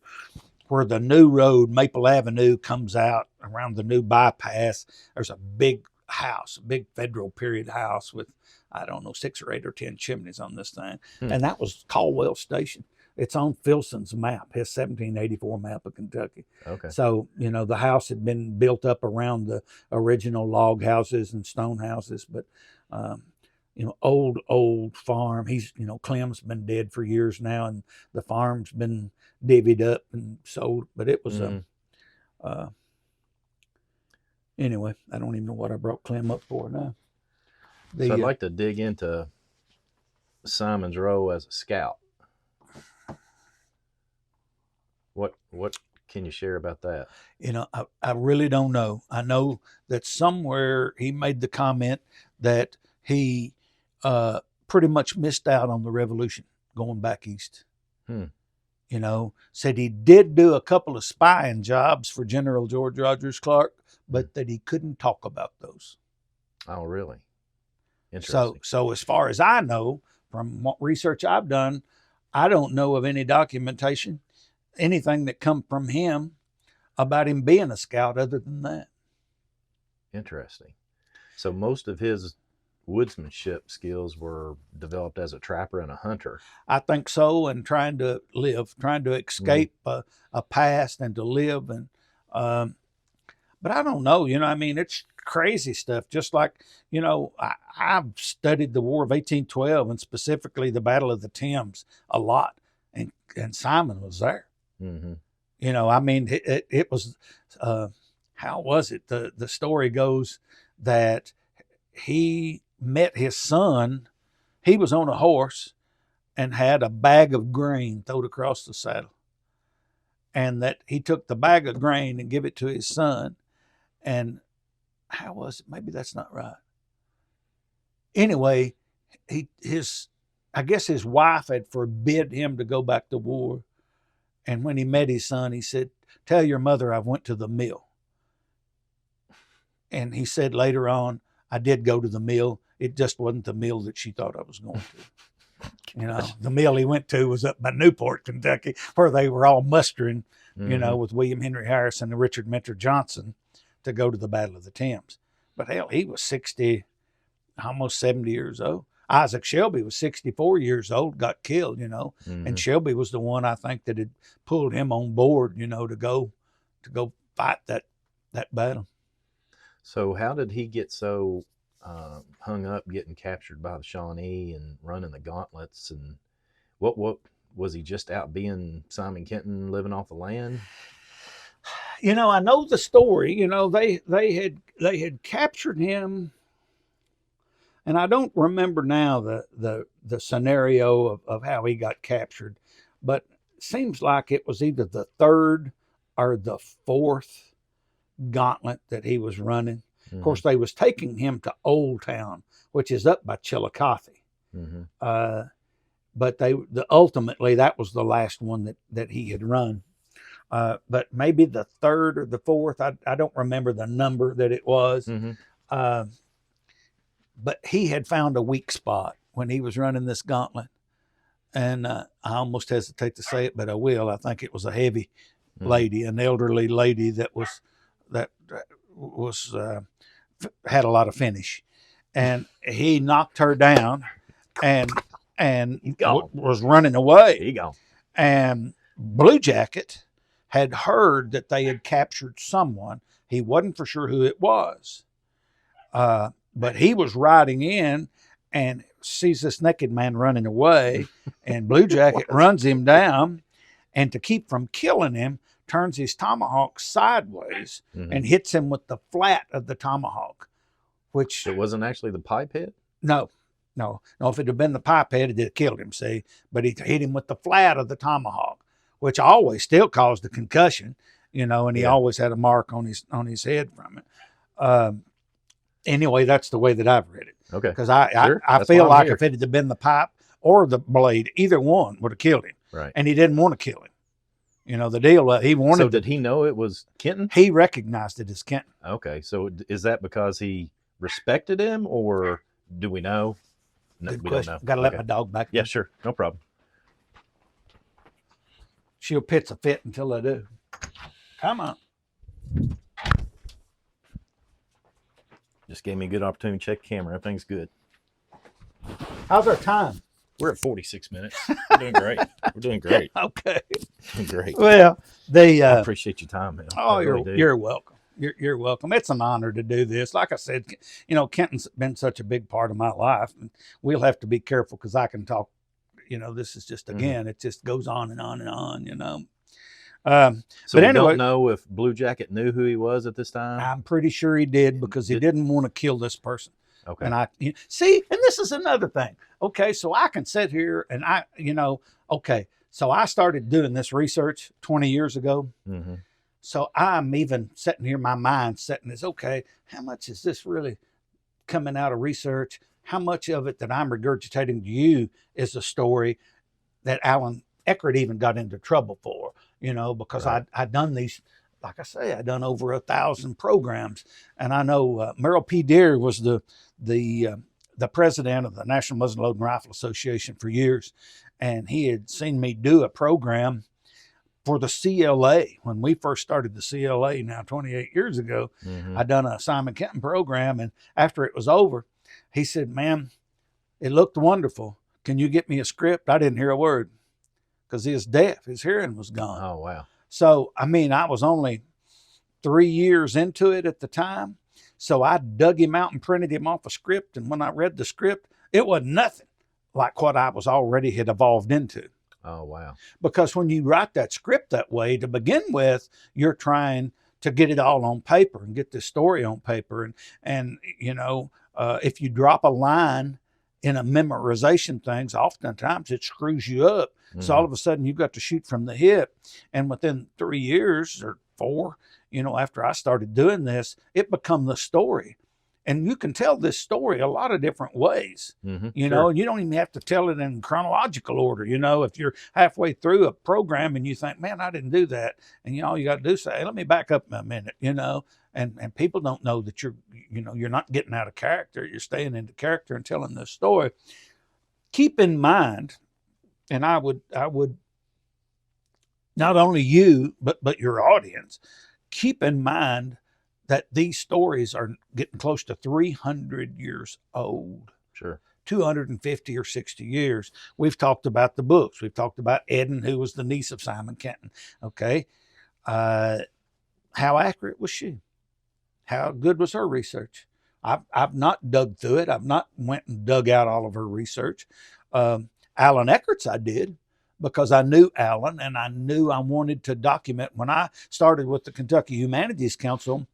where the new road, Maple Avenue, comes out around the new bypass, there's a big house, a big federal period house with, I don't know, 6 or 8 or 10 chimneys on this thing. And that was Caldwell Station. It's on Filson's map, his 1784 map of Kentucky. Okay. So, the house had been built up around the original log houses and stone houses, but, old farm. He's, Clem's been dead for years now, and the farm's been divvied up and sold, but it was, anyway, I don't even know what I brought Clem up for now. So I'd like to dig into Simon's role as a scout. What can you share about that? I really don't know. I know that somewhere he made the comment that he pretty much missed out on the revolution going back east. Said he did do a couple of spying jobs for General George Rogers Clark, but that he couldn't talk about those. Oh, really? Interesting. So as far as I know, from what research I've done, I don't know of any documentation, anything that come from him about him being a scout other than that. Interesting. So most of his woodsmanship skills were developed as a trapper and a hunter. I think so, and trying to escape a past and to live. And but I don't know, it's crazy stuff. Just like, I've studied the War of 1812 and specifically the Battle of the Thames a lot, and Simon was there. It was, how was it? The story goes that he met his son. He was on a horse and had a bag of grain thrown across the saddle, and that he took the bag of grain and give it to his son. And how was it? Maybe that's not right. Anyway, I guess his wife had forbid him to go back to war. And when he met his son, he said, "Tell your mother I went to the mill." And he said later on, "I did go to the mill. It just wasn't the mill that she thought I was going to." The mill he went to was up by Newport, Kentucky, where they were all mustering, with William Henry Harrison and Richard Mentor Johnson to go to the Battle of the Thames. But hell, he was 60, almost 70 years old. Isaac Shelby was 64 years old, got killed, and Shelby was the one, I think, that had pulled him on board, to go fight that battle. So how did he get so hung up getting captured by the Shawnee and running the gauntlets? And what was he just out being Simon Kenton, living off the land? I know the story. They had captured him, and I don't remember now the scenario of how he got captured, but it seems like it was either the third or the fourth gauntlet that he was running. Of course, they was taking him to Old Town, which is up by Chillicothe. Mm-hmm. But ultimately that was the last one that he had run. But maybe the third or the fourth. I don't remember the number that it was. Mm-hmm. But he had found a weak spot when he was running this gauntlet. And I almost hesitate to say it, but I will. I think it was a heavy lady, an elderly lady that had a lot of finish. And he knocked her down and was running away. He gone. And Blue Jacket had heard that they had captured someone. He wasn't for sure who it was. But he was riding in and sees this naked man running away, and Blue Jacket runs him down, and to keep from killing him, turns his tomahawk sideways and hits him with the flat of the tomahawk. Which it wasn't actually the pipe head? No. If it had been the pipe head, it would have killed him, see? But he hit him with the flat of the tomahawk, which always still caused a concussion, and he always had a mark on his head from it. Anyway, that's the way that I've read it. Okay. Because I feel like if it had been the pipe or the blade, either one would have killed him. Right. And he didn't want to kill him. The deal, he wanted. So did he know it was Kenton? He recognized it as Kenton. Okay. So is that because he respected him, or do we know? No, Good we question. don't know. Got to let my dog back. Yeah, sure. No problem. She'll pitch a fit until I do. Come on. Just gave me a good opportunity to check the camera. Everything's good. How's our time? We're at 46 minutes. We're doing great. We're doing great. Okay. Doing great. Well, I appreciate your time, man. Oh, you're welcome. You're welcome. It's an honor to do this. Like I said, Kenton's been such a big part of my life, and we'll have to be careful because I can talk. This is just, again, it just goes on and on and on, So but anyway, don't know if Blue Jacket knew who he was at this time? I'm pretty sure he did, because he didn't want to kill this person. Okay. And see, and this is another thing. Okay. So I can sit here and okay. So I started doing this research 20 years ago. Mm-hmm. So I'm even sitting here, my mind setting this, okay, how much is this really coming out of research? How much of it that I'm regurgitating to you is a story that Alan Eckert even got into trouble for, because right. I'd done these, like I say, I'd done over 1,000 programs. And I know Merrill P. Deere was the president of the National Muzzleloading Rifle Association for years. And he had seen me do a program for the CLA. When we first started the CLA now 28 years ago, I'd done a Simon Kenton program. And after it was over, he said, "Man, it looked wonderful. Can you get me a script?" I didn't hear a word because he was deaf. His hearing was gone. Oh, wow. So, I was only 3 years into it at the time. So I dug him out and printed him off a script. And when I read the script, it wasn't nothing like what I was already had evolved into. Oh, wow. Because when you write that script that way, to begin with, you're trying to get it all on paper and get this story on paper. And if you drop a line in a memorization things, oftentimes it screws you up. So all of a sudden you've got to shoot from the hip. And within 3 years or 4, after I started doing this, it become the story. And you can tell this story a lot of different ways, and you don't even have to tell it in chronological order. If you're halfway through a program and you think, "Man, I didn't do that." And all you got to do is say, "Hey, let me back up a minute," and people don't know that you're not getting out of character. You're staying into character and telling this story. Keep in mind, and I would not only you, but your audience, keep in mind that these stories are getting close to 300 years old. Sure. 250 or 60 years. We've talked about the books. We've talked about Eden, who was the niece of Simon Kenton. Okay. How accurate was she? How good was her research? I've not dug through it. I've not went and dug out all of her research. Alan Eckert's I did, because I knew Alan and I knew I wanted to document. When I started with the Kentucky Humanities Council,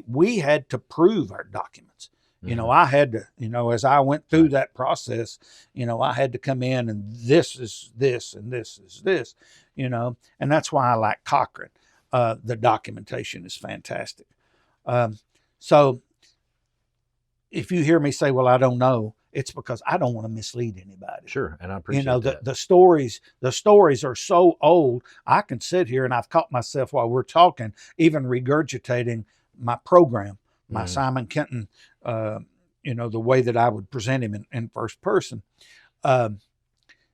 we had to prove our documents. I had to, as I went through that process, I had to come in and this is this and this is this, and that's why I like Cochrane. The documentation is fantastic. So if you hear me say, well, I don't know, it's because I don't want to mislead anybody. Sure. And I appreciate that. The stories are so old. I can sit here, and I've caught myself while we're talking, even regurgitating my program, my Simon Kenton, the way that I would present him in first person.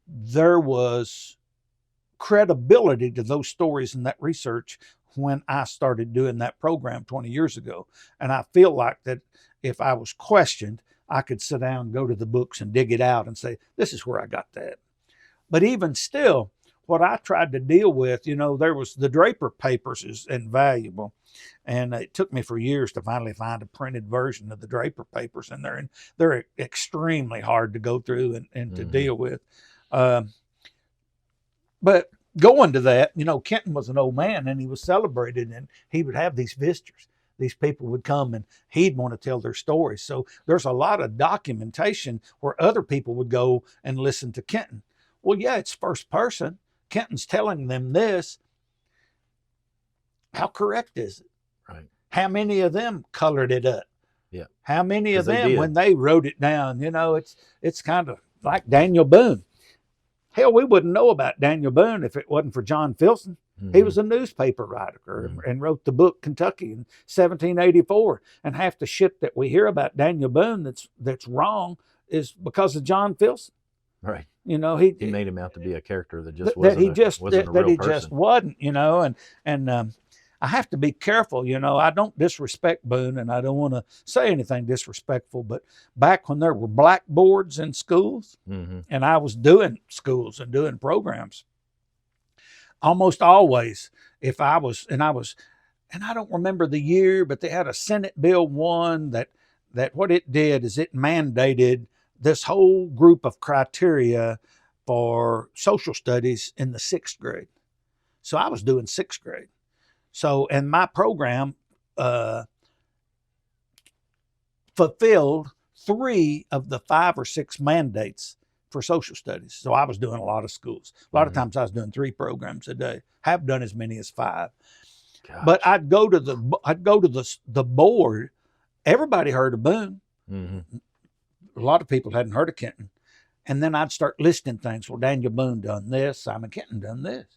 There was credibility to those stories and that research when I started doing that program 20 years ago. And I feel like that if I was questioned, I could sit down, go to the books and dig it out and say, this is where I got that. But even still, what I tried to deal with, there was the Draper papers is invaluable. And it took me for years to finally find a printed version of the Draper papers. And they're extremely hard to go through and to deal with. But going to that, Kenton was an old man and he was celebrated, and he would have these visitors. These people would come and he'd want to tell their stories. So there's a lot of documentation where other people would go and listen to Kenton. Well, yeah, it's first person. Kenton's telling them this. How correct is it? Right. How many of them colored it up? Yeah. How many of them, when they wrote it down, it's kind of like Daniel Boone. Hell, we wouldn't know about Daniel Boone if it wasn't for John Filson. He was a newspaper writer and wrote the book Kentucky in 1784. And half the shit that we hear about Daniel Boone that's wrong is because of John Filson. Right. He made him out to be a character that just wasn't a real person. Wasn't. And I have to be careful. I don't disrespect Boone, and I don't want to say anything disrespectful. But back when there were blackboards in schools, and I was doing schools and doing programs, almost always, and I don't remember the year, but they had a Senate Bill 1 that what it did is it mandated this whole group of criteria for social studies in the 6th grade. So I was doing 6th grade. So, and my program fulfilled 3 of the 5 or 6 mandates for social studies. So I was doing a lot of schools. A lot of times I was doing 3 programs a day. Have done as many as 5. Gosh. But I'd go to the board. Everybody heard of Boone. A lot of people hadn't heard of Kenton. And then I'd start listing things. Well, Daniel Boone done this, Simon Kenton done this.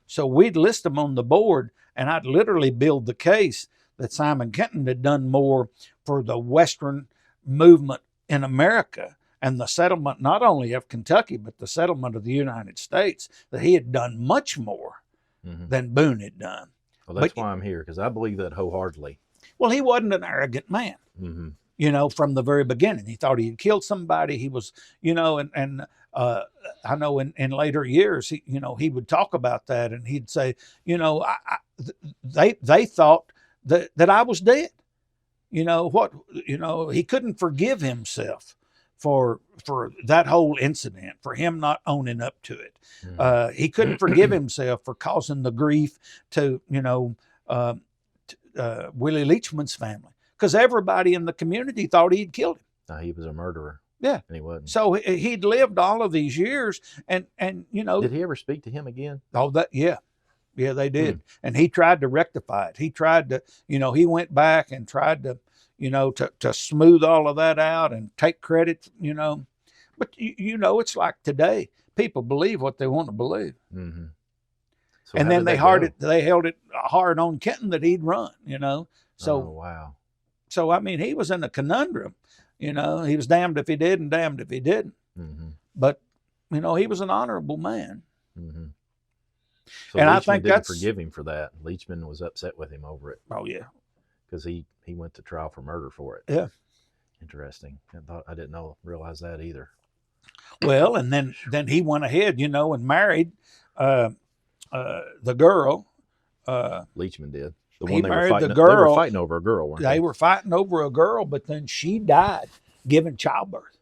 So we'd list them on the board, and I'd literally build the case that Simon Kenton had done more for the Western movement in America and the settlement not only of Kentucky, but the settlement of the United States, that he had done much more than Boone had done. Well, that's why I'm here, because I believe that wholeheartedly. Well, he wasn't an arrogant man, from the very beginning. He thought he had killed somebody. He was, and I know in later years, he would talk about that, and he'd say, they thought that I was dead. He couldn't forgive himself for that whole incident, for him not owning up to it. He couldn't forgive himself for causing the grief to, Willie Leachman's family, because everybody in the community thought he'd killed him. No, he was a murderer. Yeah. And he wasn't. So he'd lived all of these years, and Did he ever speak to him again? Oh, yeah, they did. And he tried to rectify it. He tried to, he went back and tried to, to smooth all of that out and take credit, But, it's like today. People believe what they want to believe. So and then they held it hard on Kenton that he'd run, So, oh, wow. So, I mean, he was in a conundrum. He was damned if he did and damned if he didn't. But, he was an honorable man. So and Leachman I think didn't forgive him for that. Leachman was upset with him over it. Oh, yeah. Because he went to trial for murder for it. Yeah. Interesting. I didn't realize that either. Well, and then he went ahead, and married the girl. Leachman did. The He one married the they were girl. fighting over a girl, weren't They they? were fighting over a girl, but then she died giving childbirth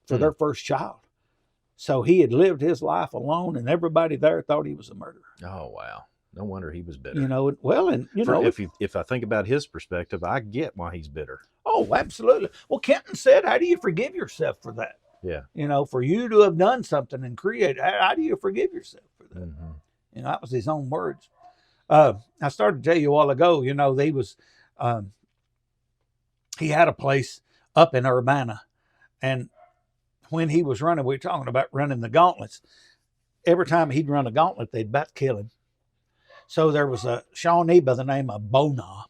for their first child. So he had lived his life alone, and everybody there thought he was a murderer. Oh wow. No wonder he was bitter. You know, well, and you For know, if I think about his perspective, I get why he's bitter. oh, absolutely. Well, Kenton said, "How do you forgive yourself for that? Yeah. You know, for you to have done something and create, how do you forgive yourself for that?" Mm-hmm. You know, that was his own words. I started to tell you a while ago. You know, he had a place up in Urbana, and when he was running, we were talking about running the gauntlets. Every time he'd run a gauntlet, they'd about kill him. So there was a Shawnee by the name of Bona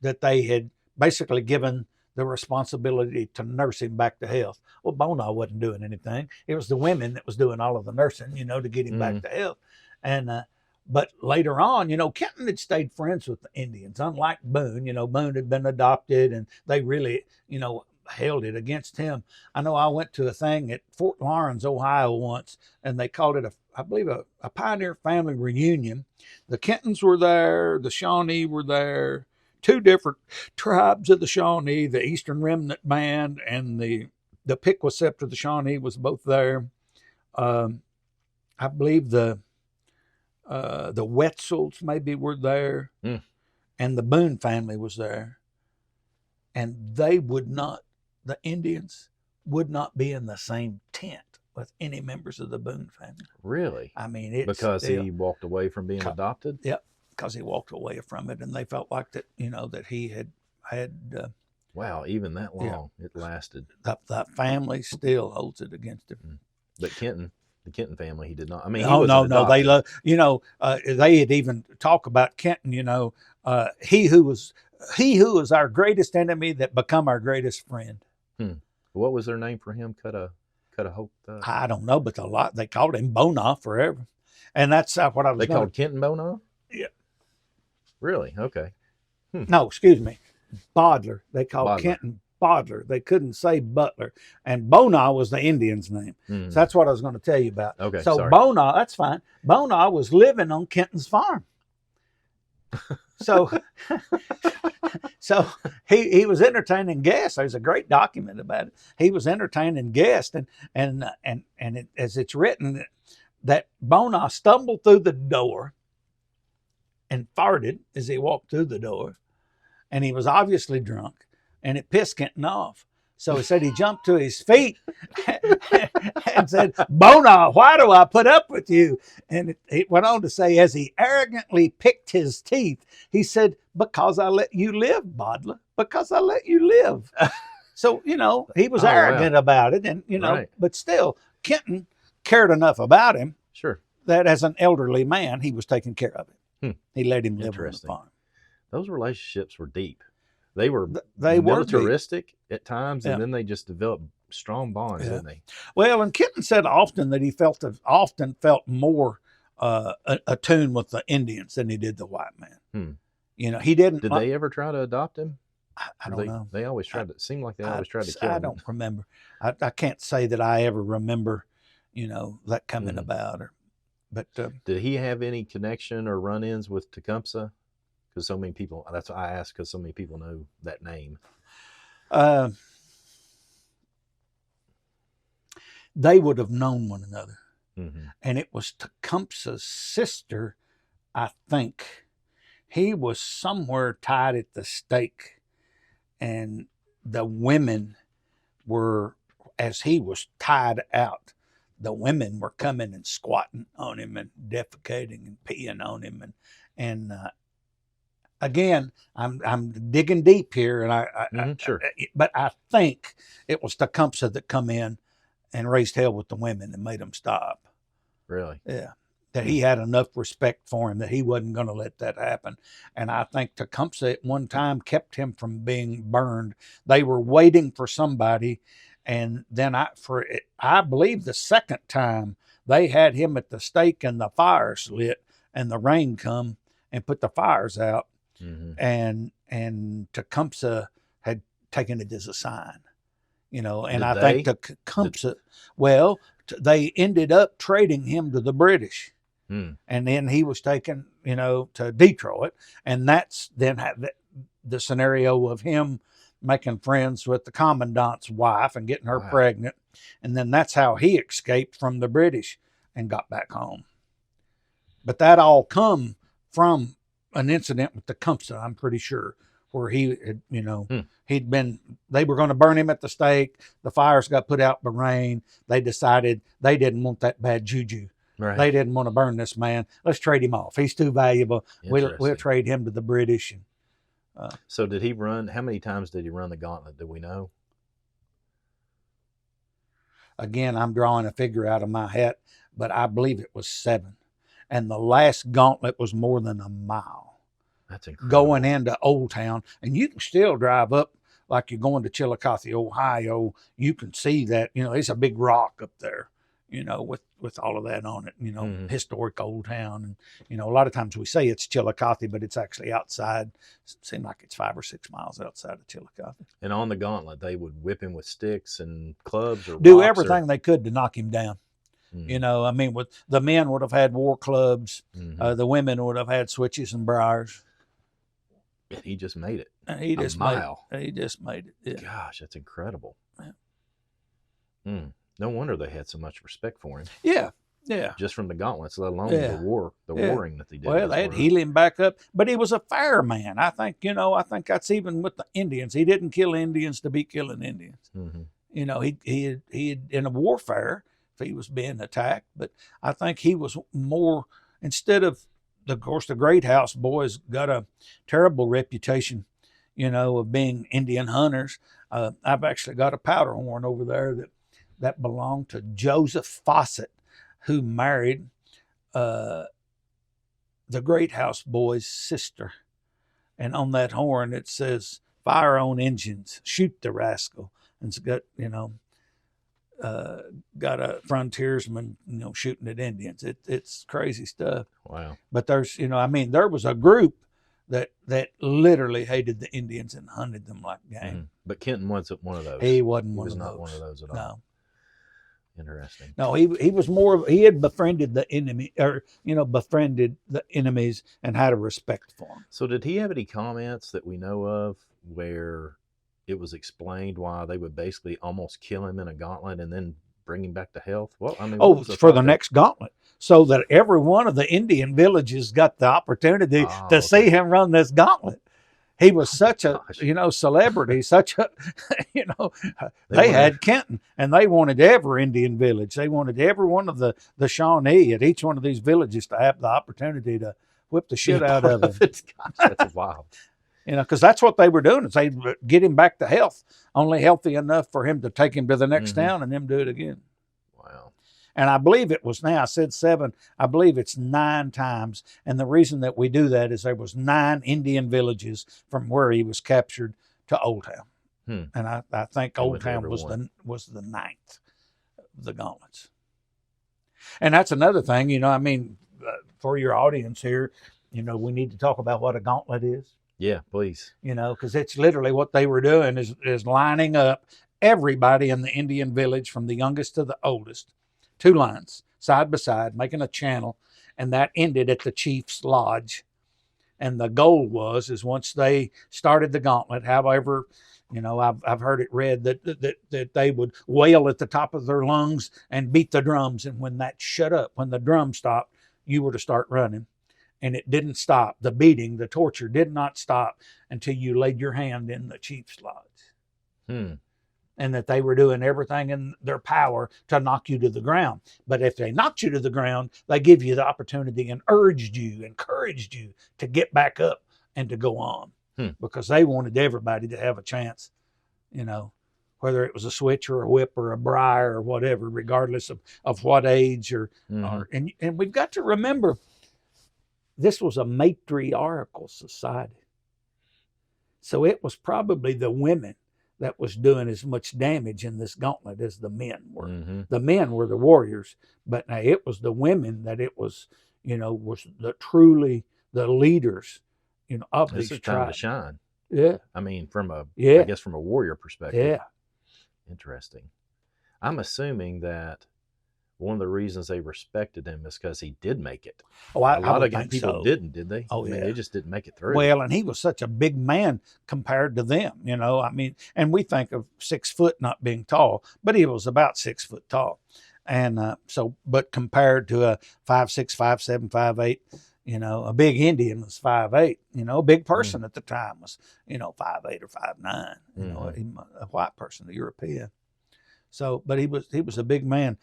that they had basically given the responsibility to nurse him back to health. Well, Bona wasn't doing anything. It was the women that was doing all of the nursing, you know, to get him back to health. And but later on, you know, Kenton had stayed friends with the Indians, unlike Boone. You know, Boone had been adopted, and they really, you know, held it against him. I know I went to a thing at Fort Lawrence, Ohio once, and they called it I believe a pioneer family reunion. The Kentons were there, the Shawnee were there, two different tribes of the Shawnee, the Eastern Remnant Band and the Pequot of the Shawnee was both there. I believe the Wetzels maybe were there, and the Boone family was there, and they would not. The Indians would not be in the same tent with any members of the Boone family. Really? I mean, it's because he walked away from being adopted. Yep, because he walked away from it, and they felt like that, you know, that he had. Wow, even that long it lasted. That family still holds it against him. But Kenton, the Kenton family, he did not. I mean, no, they love. You know, they had even talk about Kenton. You know, he who was our greatest enemy that become our greatest friend. What was their name for him? Cut a hope. I don't know, but they called him Bona forever, and that's what I was. They called Kenton Bona. Yeah. Really? Okay. No, excuse me, Bodler. They called Kenton Bodler. They couldn't say Butler, and Bona was the Indian's name. So that's what I was going to tell you about. Okay. So sorry. Bona, that's fine. Bona was living on Kenton's farm. So he was entertaining guests. There's a great document about it. He was entertaining guests, and as it's written, that Bona stumbled through the door and farted as he walked through the door, and he was obviously drunk, and it pissed Kenton off. So he said he jumped to his feet and said, "Bona, why do I put up with you?" And it went on to say, as he arrogantly picked his teeth, he said, "Because I let you live, Bodler, because I let you live." So, you know, he was arrogant about it, and, you know, but still, Kenton cared enough about him that as an elderly man, he was taking care of him. He let him live on the farm. Those relationships were deep. They were militaristic at times, and then they just developed strong bonds, didn't they? Well, and Kenton said often that he often felt more attuned with the Indians than he did the white man. You know, he didn't. Did they ever try to adopt him? I don't know. They always tried to. It seemed like they always tried to kill him. I don't remember. I can't say that I ever remember, you know, that coming about. But did he have any connection or run-ins with Tecumseh? Because so many people, that's why I asked, because so many people know that name. They would have known one another. And it was Tecumseh's sister, I think. He was somewhere tied at the stake, and the women were, as he was tied out, the women were coming and squatting on him and defecating and peeing on him, and again, I'm digging deep here, and but I think it was Tecumseh that come in and raised hell with the women and made them stop. Really? Yeah. That he had enough respect for him that he wasn't going to let that happen. And I think Tecumseh at one time kept him from being burned. They were waiting for somebody, and then I believe the second time they had him at the stake and the fires lit, and the rain come and put the fires out. And Tecumseh had taken it as a sign, you know, and I think Tecumseh, they ended up trading him to the British. And then he was taken, to Detroit, and that's then the scenario of him making friends with the commandant's wife and getting her pregnant, and then that's how he escaped from the British and got back home. But that all come from an incident with the Tecumseh, I'm pretty sure, where he had, they were going to burn him at the stake. The fires got put out by rain. They decided they didn't want that bad juju. Right. They didn't want to burn this man. Let's trade him off. He's too valuable. We'll trade him to the British. So did he run? How many times did he run the gauntlet? Do we know? Again, I'm drawing a figure out of my hat, but I believe it was 7. And the last gauntlet was more than a mile. That's incredible. Going into Old Town. And you can still drive up like you're going to Chillicothe, Ohio. You can see that, it's a big rock up there, with all of that on it, historic Old Town. And, a lot of times we say it's Chillicothe, but it's actually outside. It seems like it's 5 or 6 miles outside of Chillicothe. And on the gauntlet, they would whip him with sticks and clubs or do everything they could to knock him down. With the men would have had war clubs, the women would have had switches and briars. He just made it. He just made it. Yeah. Gosh, that's incredible. Yeah. No wonder they had so much respect for him. Yeah. Just from the gauntlets, let alone the warring that they did. Well, they had heal him back up, but he was a fair man. I think that's even with the Indians. He didn't kill Indians to be killing Indians. He had in a warfare. He was being attacked, but I think he was more, instead of course the Great House boys got a terrible reputation, of being Indian hunters. I've actually got a powder horn over there that belonged to Joseph Fawcett, who married the Great House boy's sister, and on that horn it says "Fire on engines, shoot the rascal," and it's got got a frontiersman, shooting at Indians. It's crazy stuff. Wow. But there's, there was a group that literally hated the Indians and hunted them like game. But Kenton wasn't one of those. He wasn't one of those. He was not one of those at all. No. Interesting. No, he was more. He had befriended the enemy, or befriended the enemies, and had a respect for them. So, did he have any comments that we know of where it was explained why they would basically almost kill him in a gauntlet and then bring him back to health? Well, for the next gauntlet, so that every one of the Indian villages got the opportunity to see him run this gauntlet. He was such a, celebrity, such a, they had Kenton, and they wanted every Indian village. They wanted every one of the Shawnee at each one of these villages to have the opportunity to whip the shit out of him. Gosh, that's wild. Because that's what they were doing, is they'd get him back to health, only healthy enough for him to take him to the next town and them do it again. Wow. And I believe it was, now I said 7, I believe it's 9 times. And the reason that we do that is there was 9 Indian villages from where he was captured to Old Town. And I think Old Town was the 9th of the gauntlets. And that's another thing, for your audience here, we need to talk about what a gauntlet is. Yeah, please. Because it's literally what they were doing is lining up everybody in the Indian village from the youngest to the oldest, 2 lines, side by side, making a channel, and that ended at the chief's lodge. And the goal is once they started the gauntlet, however, I've heard it read that they would wail at the top of their lungs and beat the drums. And when that shut up, when the drum stopped, you were to start running. And it didn't stop. The beating, the torture did not stop until you laid your hand in the chief's lodge. And that they were doing everything in their power to knock you to the ground. But if they knocked you to the ground, they give you the opportunity and encouraged you to get back up and to go on. Because they wanted everybody to have a chance, whether it was a switch or a whip or a briar or whatever, regardless of what age and we've got to remember, this was a matriarchal society. So it was probably the women that was doing as much damage in this gauntlet as the men were. The men were the warriors, but now it was the women that it was, was truly the leaders, of these tribes. This is time to shine. Yeah. I guess from a warrior perspective. Yeah. Interesting. I'm assuming that one of the reasons they respected him is because he did make it. Oh, A I lot would of think people so. didn't, did they? Oh, I mean, yeah. they just didn't make it through. Well, and he was such a big man compared to them, you know. I mean, and we think of 6 foot not being tall, but he was about 6 foot tall. And but compared to a 5'6", 5'7", 5'8", you know, a big Indian was 5'8". You know, a big person at the time was, you know, 5'8" or 5'9". You know, a white person, a European. So, but he was a big man.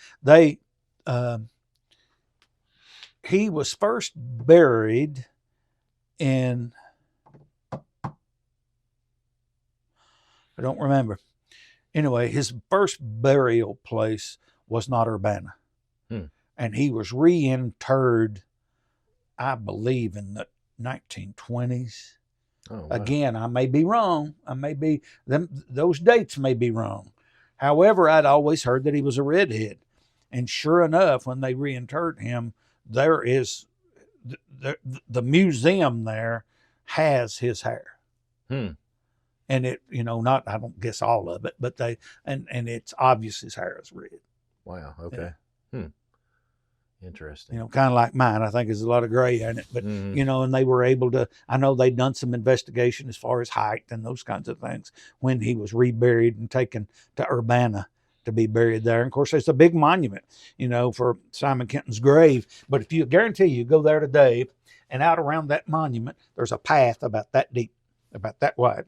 He was first buried in, I don't remember. Anyway, his first burial place was not Urbana. And he was reinterred, I believe, in the 1920s. Oh, wow. Again, I may be wrong. Those dates may be wrong. However, I'd always heard that he was a redhead. And sure enough, when they reinterred him, there is the museum there has his hair. And it, you know, not, I don't guess all of it, but and it's obvious his hair is red. Wow. Okay. Yeah. Interesting. You know, kind of like mine. I think there's a lot of gray in it, but you know, and they were able to, I know they'd done some investigation as far as height and those kinds of things when he was reburied and taken to Urbana to be buried there. And of course, there's a big monument, you know, for Simon Kenton's grave. But if you guarantee you go there today and out around that monument, there's a path about that deep, about that wide.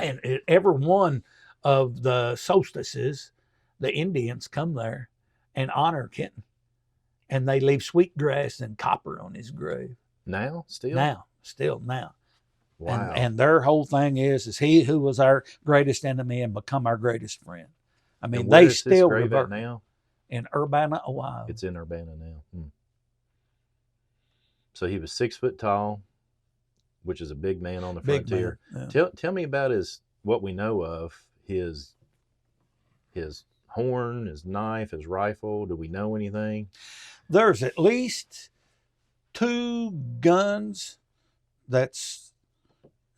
And at every one of the solstices, the Indians come there and honor Kenton. And they leave sweetgrass and copper on his grave. Still. Wow. And their whole thing is he who was our greatest enemy and become our greatest friend. I mean, they still revert now in Urbana, Ohio. It's in Urbana now. So he was 6 foot tall, which is a big man on the frontier. Yeah. Tell me about what we know of his horn, his knife, his rifle. Do we know anything? There's at least 2 guns that's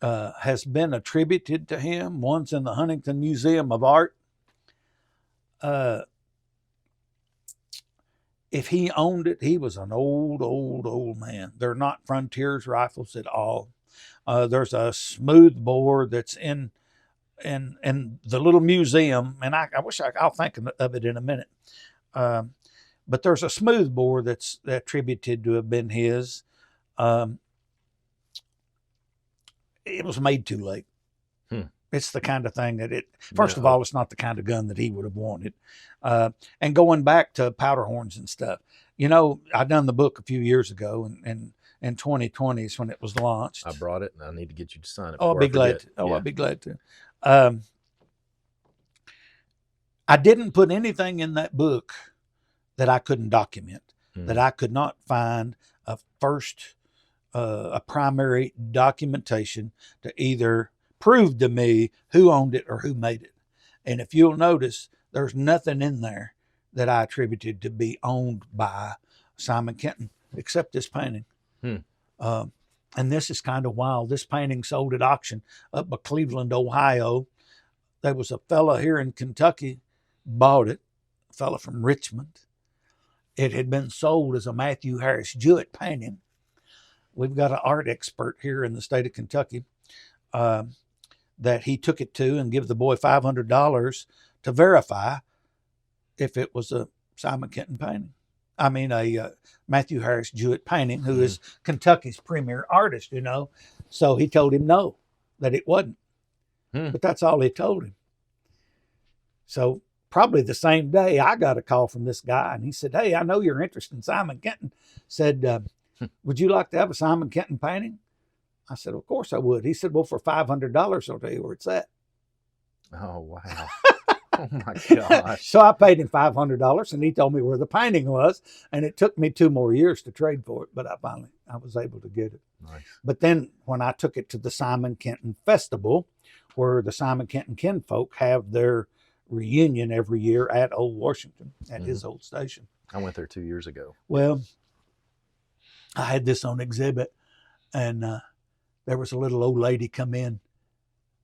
has been attributed to him. One's in the Huntington Museum of Art. If he owned it, he was an old man. They're not Frontiers rifles at all. There's a smoothbore that's in the little museum, and I wish I'll think of it in a minute. But there's a smoothbore that's attributed to have been his. It was made too late. It's the kind of thing that first of all, it's not the kind of gun that he would have wanted. And going back to powder horns and stuff, you know, I done the book a few years ago, and in 2020 is when it was launched. I brought it, and I need to get you to sign it. Oh, I'll be glad to. Oh, yeah. I'll be glad to. I didn't put anything in that book that I couldn't document, that I could not find a primary documentation to either prove to me who owned it or who made it. And if you'll notice, there's nothing in there that I attributed to be owned by Simon Kenton except this painting. And this is kind of wild. This painting sold at auction up by Cleveland, Ohio. There was a fella here in Kentucky bought it, a fella from Richmond. It had been sold as a Matthew Harris Jewett painting. We've got an art expert here in the state of Kentucky that he took it to and give the boy $500 to verify if it was a Simon Kenton painting. I mean, a Matthew Harris Jewett painting, who is Kentucky's premier artist, you know. So he told him no, that it wasn't. But that's all he told him. So probably the same day, I got a call from this guy, and he said, "Hey, I know you're interested in Simon Kenton." Said, "Would you like to have a Simon Kenton painting?" I said, "Of course I would." He said, "Well, for $500, I'll tell you where it's at." Oh, wow. Oh, my gosh. So I paid him $500, and he told me where the painting was, and it took me 2 more years to trade for it, but I was able to get it. Nice. But then when I took it to the Simon Kenton Festival, where the Simon Kenton kinfolk have their reunion every year at Old Washington, at his old station. I went there 2 years ago. Well, I had this on exhibit, and there was a little old lady come in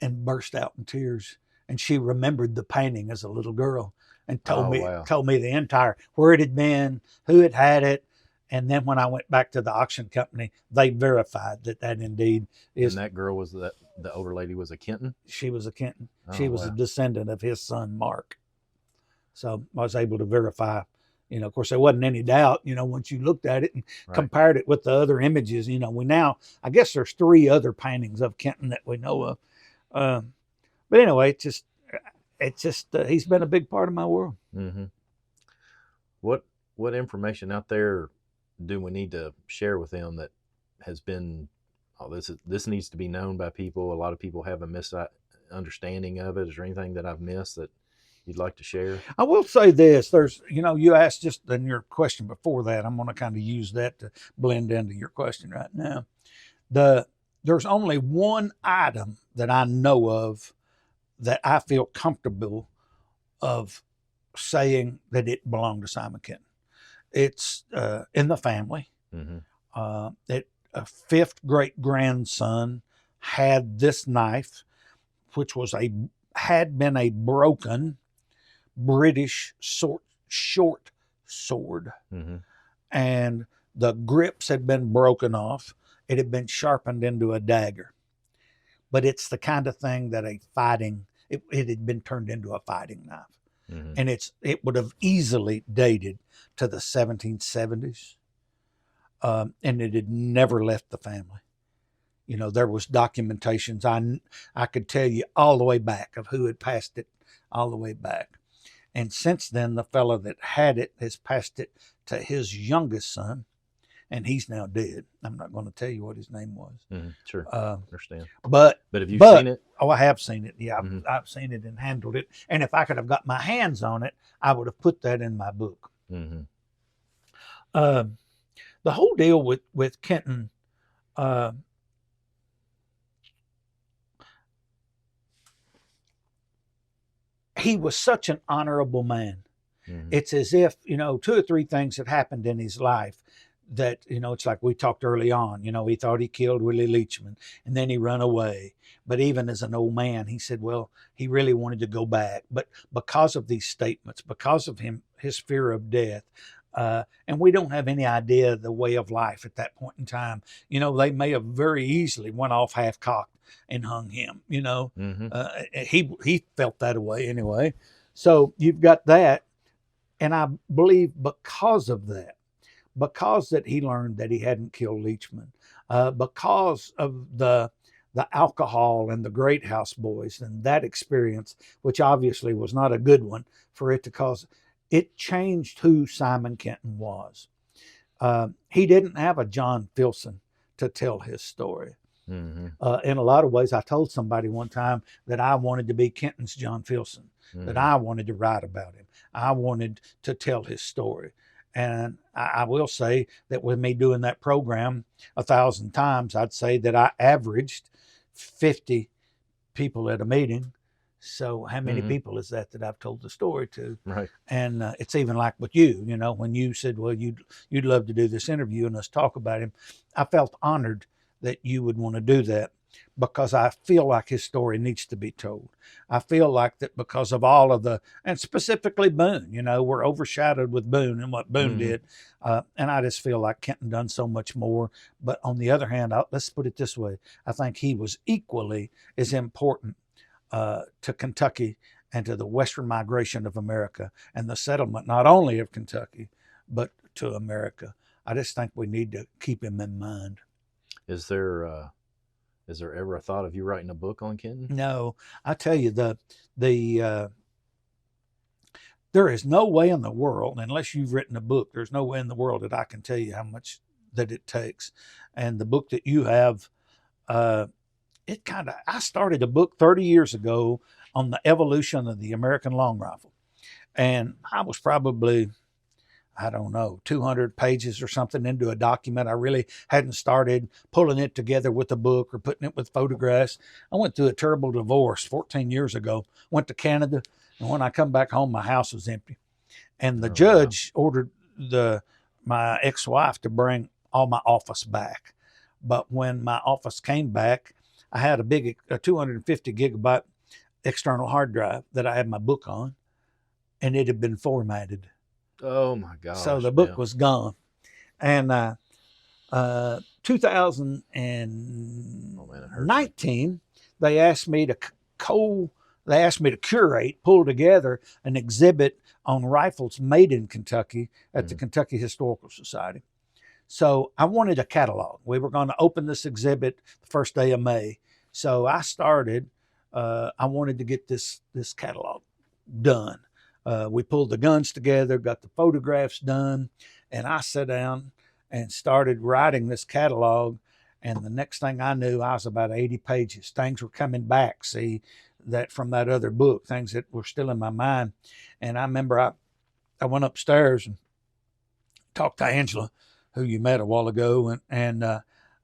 and burst out in tears. And she remembered the painting as a little girl. and Oh, wow. told me the entire where it had been, who had it. And then when I went back to the auction company, they verified that that indeed And is. that girl was the older lady was a Kenton? She was a Kenton. She Oh, was a wow. descendant of his son Mark. So I was able to verify. Of course, there wasn't any doubt. Once you looked at it and Right. compared it with the other images, we now, I guess there's 3 other paintings of Kenton that we know of. But anyway, it's just he's been a big part of my world. Mm-hmm. What information out there do we need to share with them that has been, oh, this needs to be known by people? A lot of people have a misunderstanding of it. Is there anything that I've missed that you'd like to share? I will say this: there's, you asked just in your question before that. I'm going to kind of use that to blend into your question right now. There's only one item that I know of that I feel comfortable of saying that it belonged to Simon Kenton. It's in the family. Mm-hmm. That a 5th great grandson had this knife, which had been a broken British short sword, Mm-hmm. and the grips had been broken off. It had been sharpened into a dagger, but it's the kind of thing that it had been turned into a fighting knife. Mm-hmm. And it would have easily dated to the 1770s, and it had never left the family. There was documentations. I could tell you all the way back of who had passed it, all the way back. And since then, the fellow that had it has passed it to his youngest son, and he's now dead. I'm not going to tell you what his name was. Mm-hmm. Sure, understand. But have you seen it? Oh, I have seen it. Yeah, Mm-hmm. I've seen it and handled it. And if I could have got my hands on it, I would have put that in my book. Mm-hmm. The whole deal with Kenton, he was such an honorable man. Mm-hmm. It's as if, 2 or 3 things had happened in his life that, it's like we talked early on. He thought he killed Willie Leachman, and then he ran away. But even as an old man, he said, well, he really wanted to go back. But because of these statements, because of his fear of death, and we don't have any idea of the way of life at that point in time. They may have very easily went off half-cocked and hung him. Mm-hmm. He felt that way anyway. So you've got that. And I believe because of that, because that he learned that he hadn't killed Leachman, because of the alcohol and the Great House Boys and that experience, which obviously was not a good one for it to cause, it changed who Simon Kenton was. He didn't have a John Filson to tell his story. Mm-hmm. In a lot of ways, I told somebody one time that I wanted to be Kenton's John Filson, Mm-hmm. that I wanted to write about him. I wanted to tell his story. And I will say that with me doing that program 1,000 times, I'd say that I averaged 50 people at a meeting. So how many Mm-hmm. people is that I've told the story to? Right. And it's even like with you, when you said, well, you'd love to do this interview and us talk about him, I felt honored that you would want to do that, because I feel like his story needs to be told. I feel like that because of all of and specifically Boone, we're overshadowed with Boone and what Boone Mm-hmm. did. And I just feel like Kenton done so much more. But on the other hand, let's put it this way. I think he was equally as important to Kentucky and to the Western migration of America and the settlement, not only of Kentucky, but to America. I just think we need to keep him in mind. Is there ever a thought of you writing a book on Kenton? No, I tell you, there is no way in the world, unless you've written a book, there's no way in the world that I can tell you how much that it takes. And the book that you have, I started a book 30 years ago on the evolution of the American long rifle. And I was probably, I don't know, 200 pages or something into a document. I really hadn't started pulling it together with a book or putting it with photographs. I went through a terrible divorce 14 years ago, went to Canada, and when I come back home, my house was empty. And the judge ordered my ex-wife to bring all my office back. But when my office came back, I had a 250 gigabyte external hard drive that I had my book on. and it had been formatted. Oh my So gosh. the book Yeah. was gone. And 2019, they asked me to they asked me to curate, pull together an exhibit on rifles made in Kentucky at the Kentucky Historical Society. So I wanted a catalog. We were going to open this exhibit the first day of May. So I started. I wanted to get this catalog done. We pulled the guns together, got the photographs done, and I sat down and started writing this catalog. And the next thing I knew, I was about 80 pages. Things were coming back. See, that from that other book, things that were still in my mind. And I remember I went upstairs and talked to Angela, who you met a while ago, and I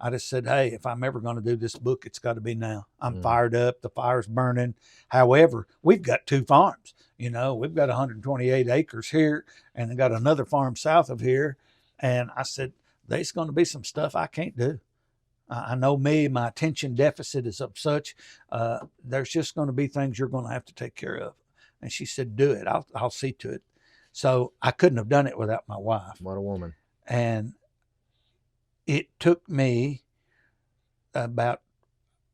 just said, hey, if I'm ever going to do this book, it's got to be now. I'm fired up. The fire's burning. However, we've got 2 farms. We've got 128 acres here, and they got another farm south of here. And I said, there's going to be some stuff I can't do. I know me, my attention deficit is of such. There's just going to be things you're going to have to take care of. And she said, do it. I'll see to it. So I couldn't have done it without my wife. What a woman. And it took me about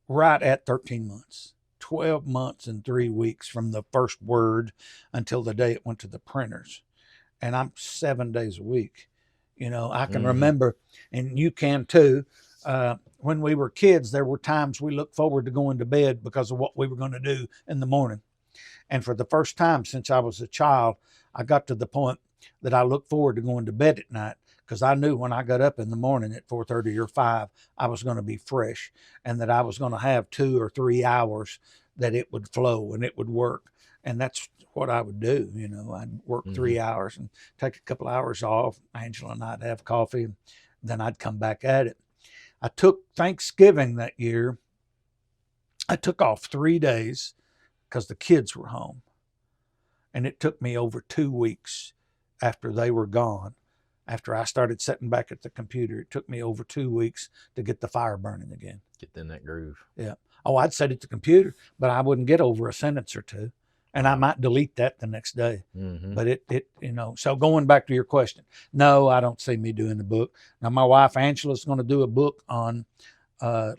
right at 13 months, 12 months and 3 weeks from the first word until the day it went to the printers. And I'm 7 days a week. I can remember, and you can too, when we were kids, there were times we looked forward to going to bed because of what we were going to do in the morning. And for the first time since I was a child, I got to the point that I looked forward to going to bed at night, because I knew when I got up in the morning at 4:30 or 5, I was going to be fresh, and that I was going to have 2 or 3 hours that it would flow and it would work. And that's what I would do. I'd work 3 hours and take a couple hours off. Angela and I'd have coffee, and then I'd come back at it. I took Thanksgiving that year. I took off 3 days because the kids were home. And it took me over 2 weeks after they were gone, after I started sitting back at the computer. It took me over 2 weeks to get the fire burning again. Get in that groove. Yeah. Oh, I'd sit at the computer, but I wouldn't get over a sentence or two. And I might delete that the next day. But it so going back to your question, no, I don't see me doing the book. Now, my wife, Angela's going to do a book on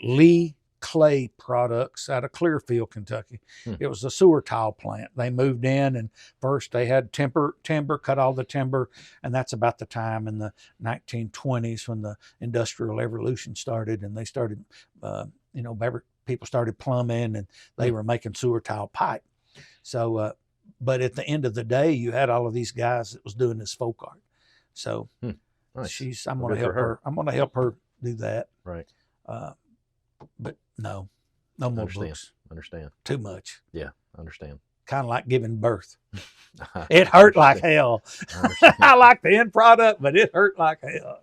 Lee clay products out of Clearfield, Kentucky. It was a sewer tile plant. They moved in, and first they had timber, cut all the timber, and that's about the time in the 1920s when the Industrial Revolution started, and they started, people started plumbing, and they were making sewer tile pipe. So, but at the end of the day, you had all of these guys that was doing this folk art. So, nice. I'm going to help her. I'm going to help her do that. Right. But no more books. Understand. Too much. Yeah, understand. Kind of like giving birth. It hurt like hell. I like the end product, but it hurt like hell.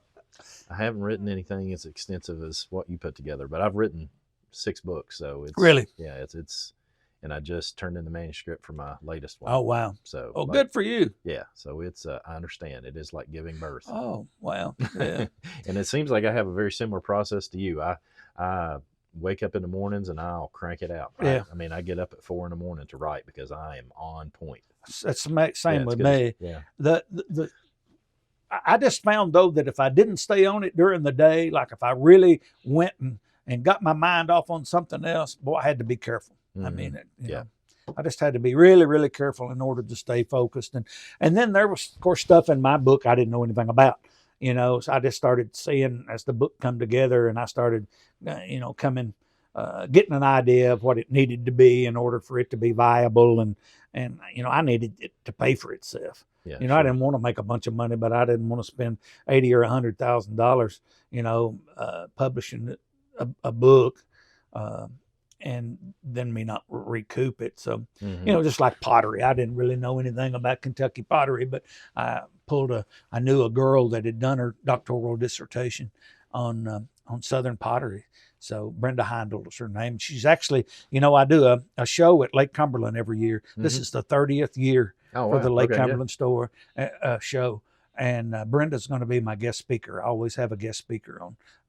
I haven't written anything as extensive as what you put together, but I've written 6 books. So it's really, yeah, it's, and I just turned in the manuscript for my latest one. Oh, wow. So, good for you. Yeah. So it's, I understand. It is like giving birth. Oh, wow. Yeah. And it seems like I have a very similar process to you. I wake up in the mornings and I'll crank it out. Right? Yeah. I mean, I get up at 4 a.m. to write because I am on point. That's the same with good. me. Yeah. I just found, though, that if I didn't stay on it during the day, like if I really went and got my mind off on something else, boy, I had to be careful. I mean, I just had to be really, really careful in order to stay focused. And then there was, of course, stuff in my book I didn't know anything about. So I just started seeing as the book come together, and I started, getting an idea of what it needed to be in order for it to be viable. And I needed it to pay for itself. Yeah, I didn't want to make a bunch of money, but I didn't want to spend $80,000 or $100,000, publishing a book, and then me not recoup it. So, just like pottery, I didn't really know anything about Kentucky pottery, but I knew a girl that had done her doctoral dissertation on Southern pottery. So Brenda Heindel is her name. She's actually, I do a show at Lake Cumberland every year. This is the 30th year for the Lake Cumberland store show. And Brenda's going to be my guest speaker. I always have a guest speaker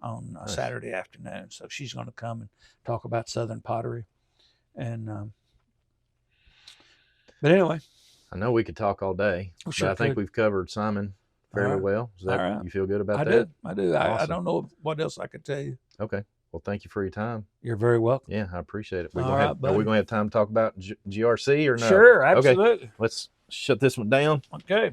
on nice. Saturday afternoon. So she's going to come and talk about Southern pottery. And but anyway. I know we could talk all day, We sure but I think could. we've covered Simon fairly All right. well. Is that, All right. you feel good about I that? do. I do. I Awesome. don't know what else I could tell you. Okay. Well, thank you for your time. You're very welcome. Yeah, I appreciate it. All Are right, we buddy. going to have time to talk about GRC or no? Sure, Okay. absolutely. Let's shut this one down. Okay.